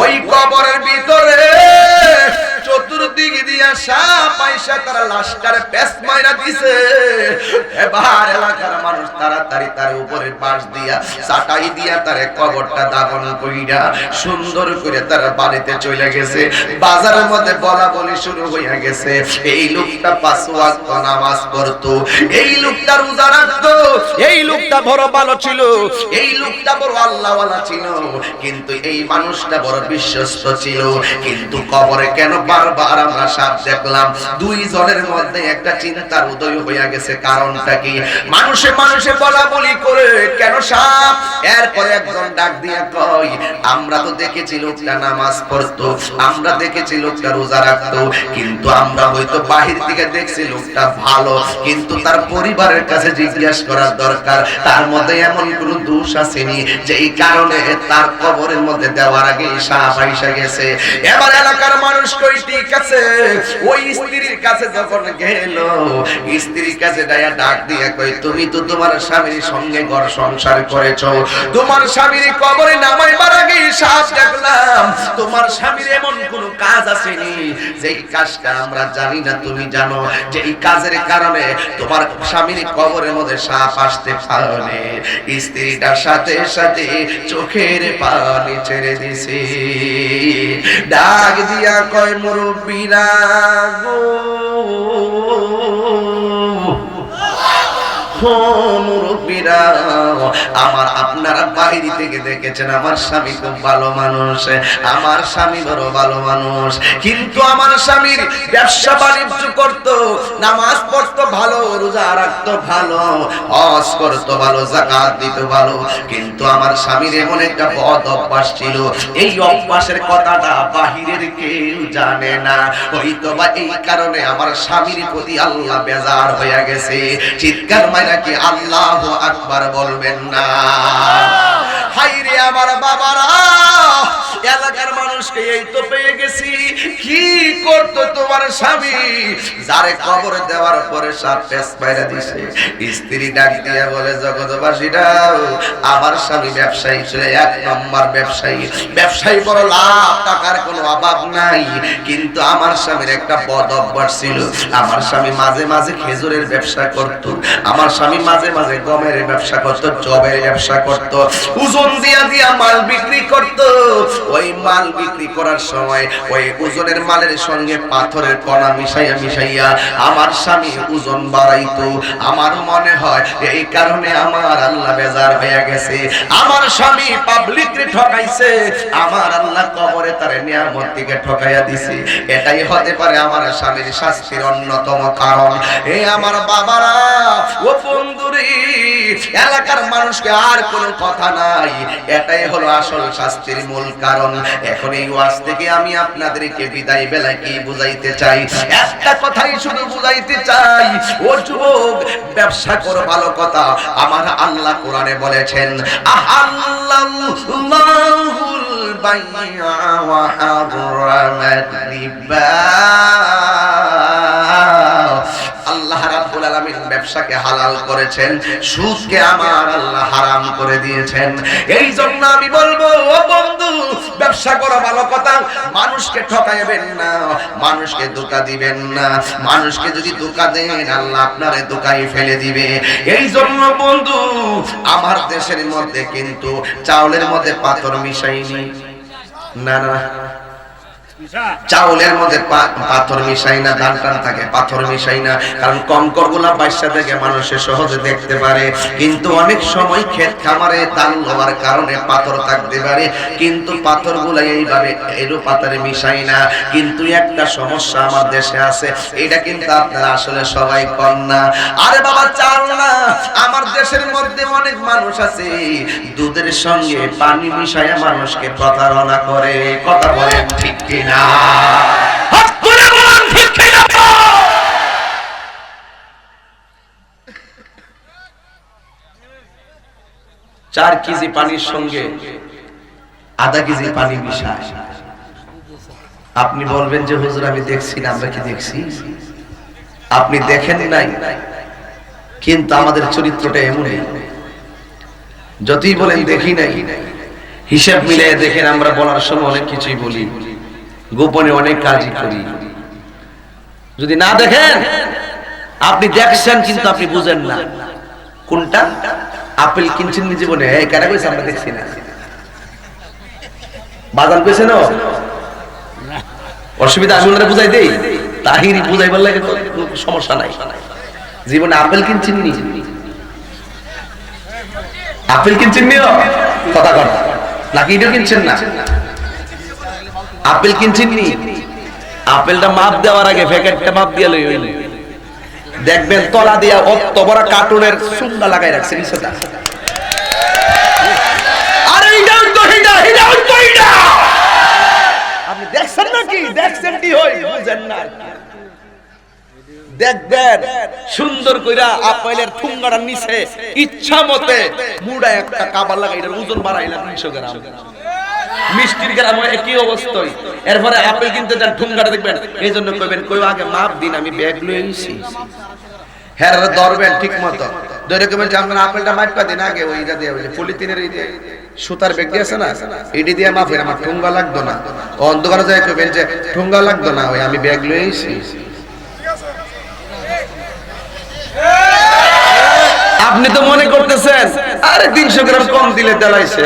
ওই কবরের ভিতরে চতুর্দিকে দিয়া সাপ আইসা তারা লাশটারে পেস মাইরা দিছে। এবার এলাকার মানুষ তাড়াতাড়ি তার উপরে পাশ দিয়া চাটাই দিয়া তারে কবরটা দাফন কইরা সুন্দর করে তারা বাড়িতে চলে গেছে। বাজারের মধ্যে বলা বলি শুরু হইয়া গেছে, এই লোকটা 5 ওয়াক্ত নামাজ পড়তো, এই লোকটা রোজা রাখতো, এই লোকটা বড় ভালো ছিল, এই লোকটা বড় আল্লাহওয়ালা ছিল, কিন্তু এই মানুষটা বড় বিশ্বস্ত ছিল। কিন্তু কবরে কেন বারবার আমরা সাপ দেখলাম? 2 জনের মধ্যে একটা চিন্তার উদয় হইয়া গেছে। কারণটা কি? মানুষে মানুষে বলা বলি করে কেন সাপ? এরপরে একজন ডাক দিয়া কয়, আমরা তো দেখেছি লোকটা নামাজ পড়তো, আমরা দেখেছি লোকটা রোজা রাখতো, কিন্তু আমরা হয়তো বাহির থেকে দেখছি লোকটা ভালো, কিন্তু তার পরিবারের কাছে জিজ্ঞাসা করার দরকার, তার মধ্যে এমন কোন দোষ আসেনি যেই কারণে তার কবরের মধ্যে দেওয়ার আগে সাপ আইসা গেছে। এবার এলাকার মানুষ মানুষ কই ঠিক আছে। ওই স্ত্রীর কাছে যখন গেল, স্ত্রীর কাছে দায়া ডাক দিয়া কই, তুমি তো তোমার স্বামীর সঙ্গে ঘর সংসার করেছো, তোমার স্বামীর কবরে নামাইবার আগে সাপ দেখলাম, তোমার স্বামীর এমন কোন কাজ আসেনি যেই কাজটা আমরা জানি না তুমি জানো, যে এই কাজের কারণে তোমার স্বামীর কবরের মধ্যে সাপ আসতে পারে। স্ত্রীটার সাথে সাথে চোখের পানি ছেড়ে দিছে, ডাক দিয়া কয়, মুরব্বিরা গো, মুরব্বিরা, আমার আপনারা বাইরে থেকে দেখেছেন আমার স্বামী খুব ভালো মানুষ, আমার স্বামী বড় ভালো মানুষ, কিন্তু আমার স্বামীর ব্যবসা বাণিজ্য করতো, নামাজ পড়তো ভালো, রোজা রাখতো ভালো, হজ করতো ভালো, যাকাত দিত ভালো, কিন্তু আমার স্বামীর এমন একটা বদ অভ্যাস ছিল, এই অভ্যাসের কথাটা বাহিরের কেউ জানে না, হয়তো বা এই কারণে আমার স্বামীর প্রতি আল্লাহ বেজার হয়ে গেছে। চিৎকার মাইরা কি আল্লাহু আকবার বলবেন না? হায়রে আমার বাবারা, এলাকার মানুষকে এই তো পেয়ে গেছি, কি করতো তোমার স্বামী, যারে কবর দেওয়ার পরে সাপ পেশ পাইরা দিছে। স্ত্রী ডাক দিয়া বলে, জগৎবাসীরা, আমার স্বামী ব্যবসায়ী ছিল, এক নম্বর ব্যবসায়ী, ব্যবসায়ী বড় লাভ, টাকার কোনো অভাব নাই, কিন্তু আমার স্বামীর একটা বদ অভ্যাস ছিল, আমার স্বামী মাঝে মাঝে খেজুরের ব্যবসা করত, আমার স্বামী মাঝে মাঝে গমের ব্যবসা করত, জবের ব্যবসা করত, ওজন দিয়া দিয়া মাল বিক্রি করত, ওই মাল বিক্রি করার সময় ওই ওজনের মালের সঙ্গে পাথরের কণা মিশাইয়া মিশাইয়া আমার স্বামী ওজন বাড়াইতো। আমার মনে হয় এই কারণে আমার আল্লাহ বেজার হয়ে গেছে, আমার স্বামী পাবলিকরে ঠকাইছে, আমার আল্লাহ কবরে তার নিয়ামত থেকে ঠকাইয়া দিছে। এটাই হতে পারে আমার স্বামীর শাস্তির অন্যতম কারণ। এই আমার বাবারা, ও বন্ধুরে, এলাকার মানুষকে আর কোনো কথা নাই, এটাই হলো আসল শাস্তির মূল কারণ। এখন এই ওয়াজ থেকে আমি আপনাদেরকে বিদায় বেলায় কি বুঝাইতে চাই, একটা কথাই শুধু বুঝাইতে চাই, ও যুবক, ব্যবসা করো ভালো কথা, আমার আল্লাহ কোরআনে বলেছেন, আহাল্লাহুল বাই'a ওয়া হারামাত রিবা। আল্লাহ রাব্বুল আলামিন ব্যবসাকে হালাল করেছেন, সুদকে আমার আল্লাহ হারাম করে দিয়েছেন। এই জন্য আমি বলবো, ও বন্ধু, ব্যবসা করা ভালো কথা, মানুষকে ঠকাইবেন না, মানুষকে ধোঁকা দিবেন না, মানুষকে যদি ধোঁকা দেন আল্লাহ আপনারে ধোঁকায় ফেলে দিবে। এই জন্য বন্ধু, আমার দেশের মধ্যে কিন্তু চাউলের মধ্যে পাথর মিশাইনি, না না, চাউলের মধ্যে পাথর মিশাই না, ধান টান থাকে পাথর মিশাই না, কারণ কঙ্কর গুলা বাইসা থেকে মানুষের সহজে দেখতে পারে, কিন্তু অনেক সময় ক্ষেত খামারে ধান হওয়ার কারণে পাথর থাকতে পারে, কিন্তু পাথর গুলা এইভাবে এরো পাথরে মিশাই না। কিন্তু একটা সমস্যা আমার দেশে আছে, এটা কিন্তু আপনারা আসলে সবাই কন না। আরে বাবা, চাল না, আমার দেশের মধ্যে অনেক মানুষ আছে দুধের সঙ্গে পানি মিশাইয়া মানুষকে প্রতারণা করে। কথা বলেন ঠিক কিনা? চার কেজি পানির সঙ্গে আধা কেজি পানি মিশায়। আপনি বলবেন যে হুজুর আমি দেখছি না, আমরা কি দেখছি? আপনি দেখেন নাই, কিন্তু আমাদের চরিত্রটা এমনই, যতই বলেন দেখি নাই, হিসাব মিলিয়ে দেখেন আমরা বলার সময় অনেক কিছুই বলি, গোপনে অনেক কাজই করি। যদি না দেখেন, আপনি দেখছেন কিন্তু আপনি বুঝেন না কোনটা। আপেল কিনছেন জীবনে, এই কারা কইছে আমরা দেখছি না, বাজার কইছে না, অসুবিধা আমি ওনারা বুঝাই দেই, তাহিরি বুঝাইবার লাগে তো সমস্যা নাই। জীবনে আপেল কিনছেন নি, আপেল কিনছেন নি, কথা কথা নাকি এটা কিনছেন না? আপেল কিনছেন নি, আপেলটা মাপ দেওয়ার আগে প্যাকেটটা মাপ দিয়ে লই, দেখবেন তলা দিয়া অত বড় কার্টুনের সুন্দর লাগাই রাখছে নিচেটা। আরে এটা তো এটা আপনি দেখছেন নাকি? দেখছেন কি হই বুঝেন না। দেখবেন সুন্দর কইরা আপেলের ঠুঙ্গাটার নিচে ইচ্ছা মতে মুড়া একটা কাবার লাগাই, এটার ওজন বাড়াইলা 200 গ্রাম, মিষ্টির গ্রাম একই অবস্থায়। এরপরে আপেল কিনতে যান ঠুঙ্গাটা দেখবেন, এই জন্য কইবেন কই আগে মাপ দিন, আমি ব্যাগ লয়ে আইছি। হ্যাঁ ধরবেন ঠিক মতো, ধরে কইবেন যে আপনার আপেলটা মাপা দিন আগে, ওইটা দিয়ে ওই যে পলিথিনের এই যে সুতার ব্যাগ দিয়ে আছে না, এইটি দিয়ে মাপেন, আমার ঠুঙ্গা লাগতো না। অন্ধকারে যায় কইবেন যে ঠুঙ্গা লাগতো না, ওই আমি ব্যাগ লয়ে আইছি। আপনি তো মনে করতেছেন আরে 300 গ্রাম কম দিলে দেলাইছে,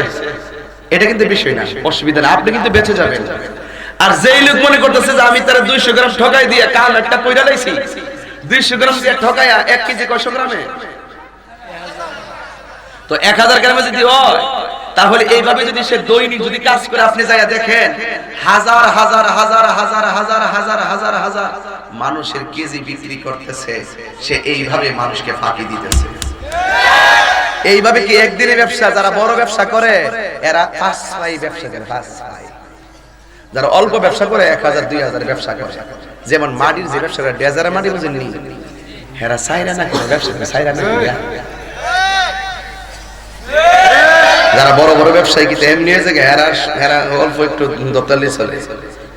এটা কিন্তু বিষয় না, অসুবিধা না, আপনি কিন্তু বেঁচে যাবেন। আর যেই লোক মনে করতেছে যে আমি তারা 200 গ্রাম ঠকাই দিয়ে কাল একটা কইরা লাইছি, 200 গ্রাম দিয়ে ঠকাইয়া 1 কেজি কয়শো গ্রামে, তো 1000 গ্রামে যদি হয়, তাহলে এইভাবে যদি সে দৈনিক যদি কাজ করে, আপনি যাইয়া দেখেন হাজার হাজার হাজার হাজার হাজার হাজার হাজার হাজার মানুষের কেজি বিক্রি করতেছে, সে এইভাবে মানুষকে ফাঁকি দিতেছে। এইভাবে কি একদিনে ব্যবসা? যারা বড় ব্যবসা করে এরা 5 ব্যবসা করে, 5। যারা অল্প ব্যবসা করে 1000 2000 ব্যবসা করে, যেমন মাটির যে ব্যবসা করে, ডেজারে মাটি বুঝেননি, হেরা সাইরা না করে ব্যবসা করে, সাইরা না করে। যারা বড় বড় ব্যবসায়ী কিন্তু এমনি হয়ে যায়, হেরা অল্প একটু দপ্তরলি চলে,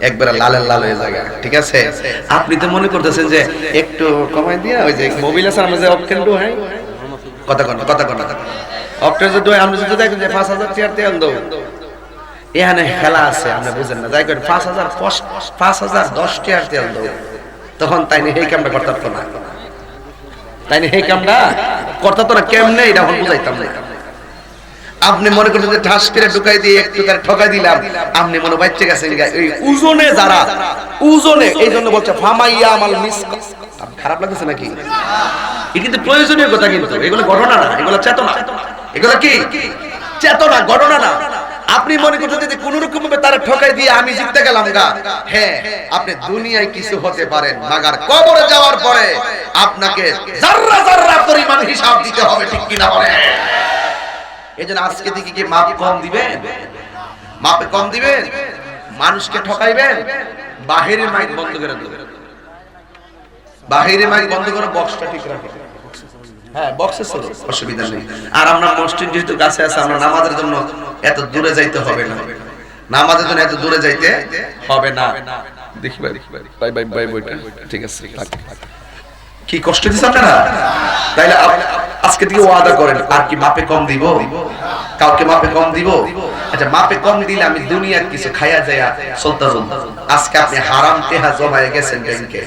একবারে লালের লাল হয়ে যায়। ঠিক আছে, আপনি তো মনে করতেছেন যে একটু কমাই দিয়া ওই যে মোবাইল আছে আমরা যে অপটেন ডু, হ্যাঁ কথা অপটেন ডু, আমরা যদি দেখেন যে 5000 টাকার তেল দাও, এখানে খেলা আছে, আমরা বুঝেন না, যাই করেন 5000 10 টাকার তেল দাও, তখন তাই না এই কামটা করতে পারতো না, তাই না এই কামটা করতে তো না, কেমনে এটা এখন বুঝাইতাম না। আপনি মনে করছেন যে ঠাস করে ঢুকাই দিয়ে একটু করে ঠকাই দিলাম, আপনি মনে বাচ্চা গেছেন এই ওজনে, যারা ওজনে, এই জন্য বলছে ফামাইয়া আমাল মিস। খারাপ লাগছে নাকি? এটা কিন্তু প্রয়োজনীয় কথা, কিন্তু এগুলো ঘটনা না, এগুলো চেতনা। এগুলো কি চেতনা, ঘটনা না। আপনি মনে করছেন যে কোন রকম ভাবে তারা ঠকাই দিয়ে আমি জিততে গেলাম গা, হ্যাঁ আপনি দুনিয়ায় কিছু হতে পারেন, মাগার কবরে যাওয়ার পরে আপনাকে জাররা জাররা পরিমাণ হিসাব দিতে হবে, ঠিক কিনা বলেন? এজন্য আজকে থেকে কি মাপ কম দিবেন? মাপে কম দিবেন, মানুষকে ঠকাইবেন, বাহিরের মাইক বন্ধ করে দেবেন, বাহিরের মাইক বন্ধ করে বক্সটা ঠিক রাখেন। হ্যাঁ বক্সে চলো, অসুবিধা নেই। আর আমরা মসজিদ যেহেতু কাছে আছে, আমরা নামাজের জন্য এত দূরে যাইতে হবে না, নামাজের জন্য এত দূরে যাইতে হবে না। দেখি ভাই ভাই বইটা ঠিক আছে, কি কষ্ট দিছে আপনারা? তাইলে আজকে থেকে ওয়াদা করেন, আর কি মাপে কম দিব? কাউকে মাপে কম দিব? আচ্ছা মাপে কম দিলে আমি দুনিয়ার কিছু খাইয়া যাইয়া চলতে চলতে, আজকে আপনি হারাম টেহা জমায়ে গেছেন ব্যাংকে,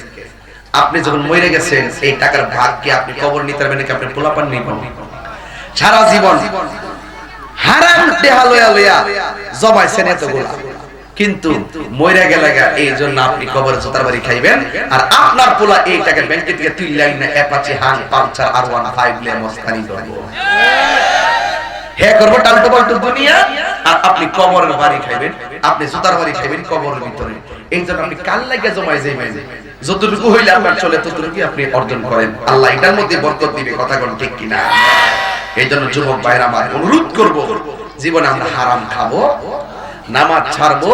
আপনি যখন মরে গেছেন এই টাকার ভাগ কি আপনি কবর নিতে পারবেন নাকি আপনি পোলাপান নিবেন? সারা জীবন হারাম টেহা লইয়া লইয়া জমাইছেন এতগুলা, কিন্তু মইরা গেলে এই জন্য আপনি কবরে জোতার বাড়ি খাইবেন, আর আপনার পোলা এই টাকা ব্যাংকে থেকে 3 লাইন না অ্যাপাচি হাং পালসার R15 লে মস্তানি করবো, হ্যাঁ করবো টালটো পাল্টো দুনিয়া, আর আপনি কবরের বাড়ি খাইবেন, আপনি জোতার বাড়ি খাইবেন কবরের ভিতরে। এই জন্য আপনি কাল লাগে জমাই যাইবেন, যতটুকু হইলে আপনার চলে ততটুকু আপনি অর্জন করেন, আল্লাহ এটার মধ্যে বরকত দিবে। কথা কোন ঠিক কিনা? এই জন্য যুবক ভাইরা আমার অনুরোধ করব, জীবনে আমরা হারাম খাবো, নামাজ ছাড়বো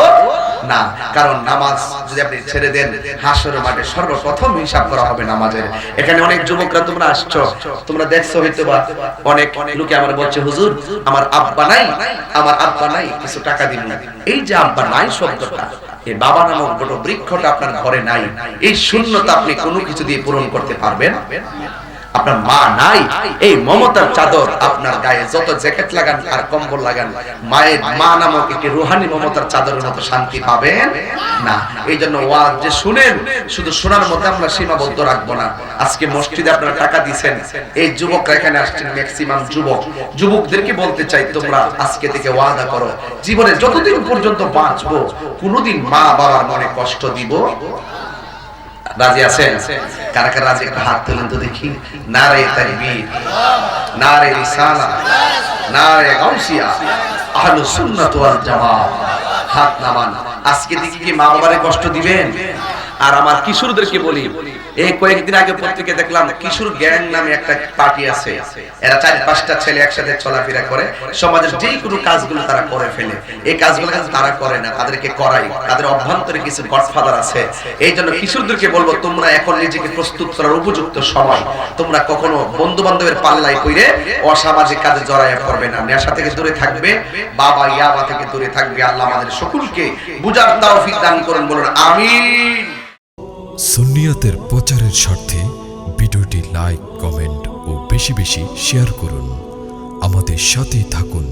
না, কারণ নামাজ যদি আপনি ছেড়ে দেন হাসরের মাঠে সর্বপ্রথম হিসাব করা হবে নামাজের। এখানে অনেক যুবকরা তোমরা আসছো, তোমরা দেখছো হয়তো বা অনেক লোকে আমার বলছে হুজুর আমার আব্বা নাই, আমার আব্বা নাই, কিছু টাকা দিন না। এই যে আব্বা নাই শব্দটা, এই বাবা নামক বড় বৃক্ষটা আপনার ঘরে নাই, এই শূন্যতা আপনি কোনো কিছু দিয়ে পূরণ করতে পারবেন? আপনার মা নাই, এই মমতার চাদর আপনার গায়ে যত জ্যাকেট লাগান আর কম্বল লাগান, মায়ের মা নামক একটি রুহানি মমতার চাদরের মতো শান্তি পাবেন না। এই জন্য ওয়াজ যে শুনেন, শুধু শোনার মধ্যে আমরা সীমাবদ্ধ রাখবো না। আজকে মসজিদে আপনারা টাকা দিচ্ছেন, এই যুবকরা এখানে আসছেন, ম্যাক্সিমাম যুবকদেরকে বলতে চাই, তোমরা আজকে থেকে ওয়াদা করো, জীবনে যতদিন পর্যন্ত বাঁচবো কোনোদিন মা বাবার মনে কষ্ট দিব। রাজি আছেন? কারা কারা রাজি? একটা হাত তুলেন তো দেখি। নারে তাকবীর, নারে রিসালাত, নারে গাউসিয়া, আহলুস সুন্নাত ওয়াল জামাত। হাত নামান। আজকে দেখি কি মা বাবারে কষ্ট দিবেন? আর আমার কিশোরদেরকে বলি, এই কয়েকদিন আগে পত্রিকায় দেখলাম কিশোর গ্যাং নামে একটা পার্টি আছে, এরা 4-5টা ছেলে একসাথে চলাফেরা করে, সমাজের যে কোনো কাজগুলো তারা করে ফেলে। এই কাজগুলো কিন্তু তারা করে না, তাদেরকে করাই, তাদের অভ্যন্তরে কিছু গডফাদার আছে। এই জন্য কিশোরদেরকে বলবো, তোমরা এখন নিজেকে প্রস্তুত করার উপযুক্ত সময়। তোমরা কখনো বন্ধু বান্ধবের পাল্লায় পড়ে অসামাজিক কাজে জড়াইয়া পড়বে না, নেশা থেকে দূরে থাকবে, বাবা ইয়াবা থেকে দূরে থাকবে। আল্লাহ আমাদের সকলকে বুঝার তৌফিক দান করুন, বলুন আমিন।
সুন্নিয়াতের প্রচারের স্বার্থে ভিডিওটি লাইক, কমেন্ট ও বেশি বেশি শেয়ার করুন। আমাদের সাথেই থাকুন।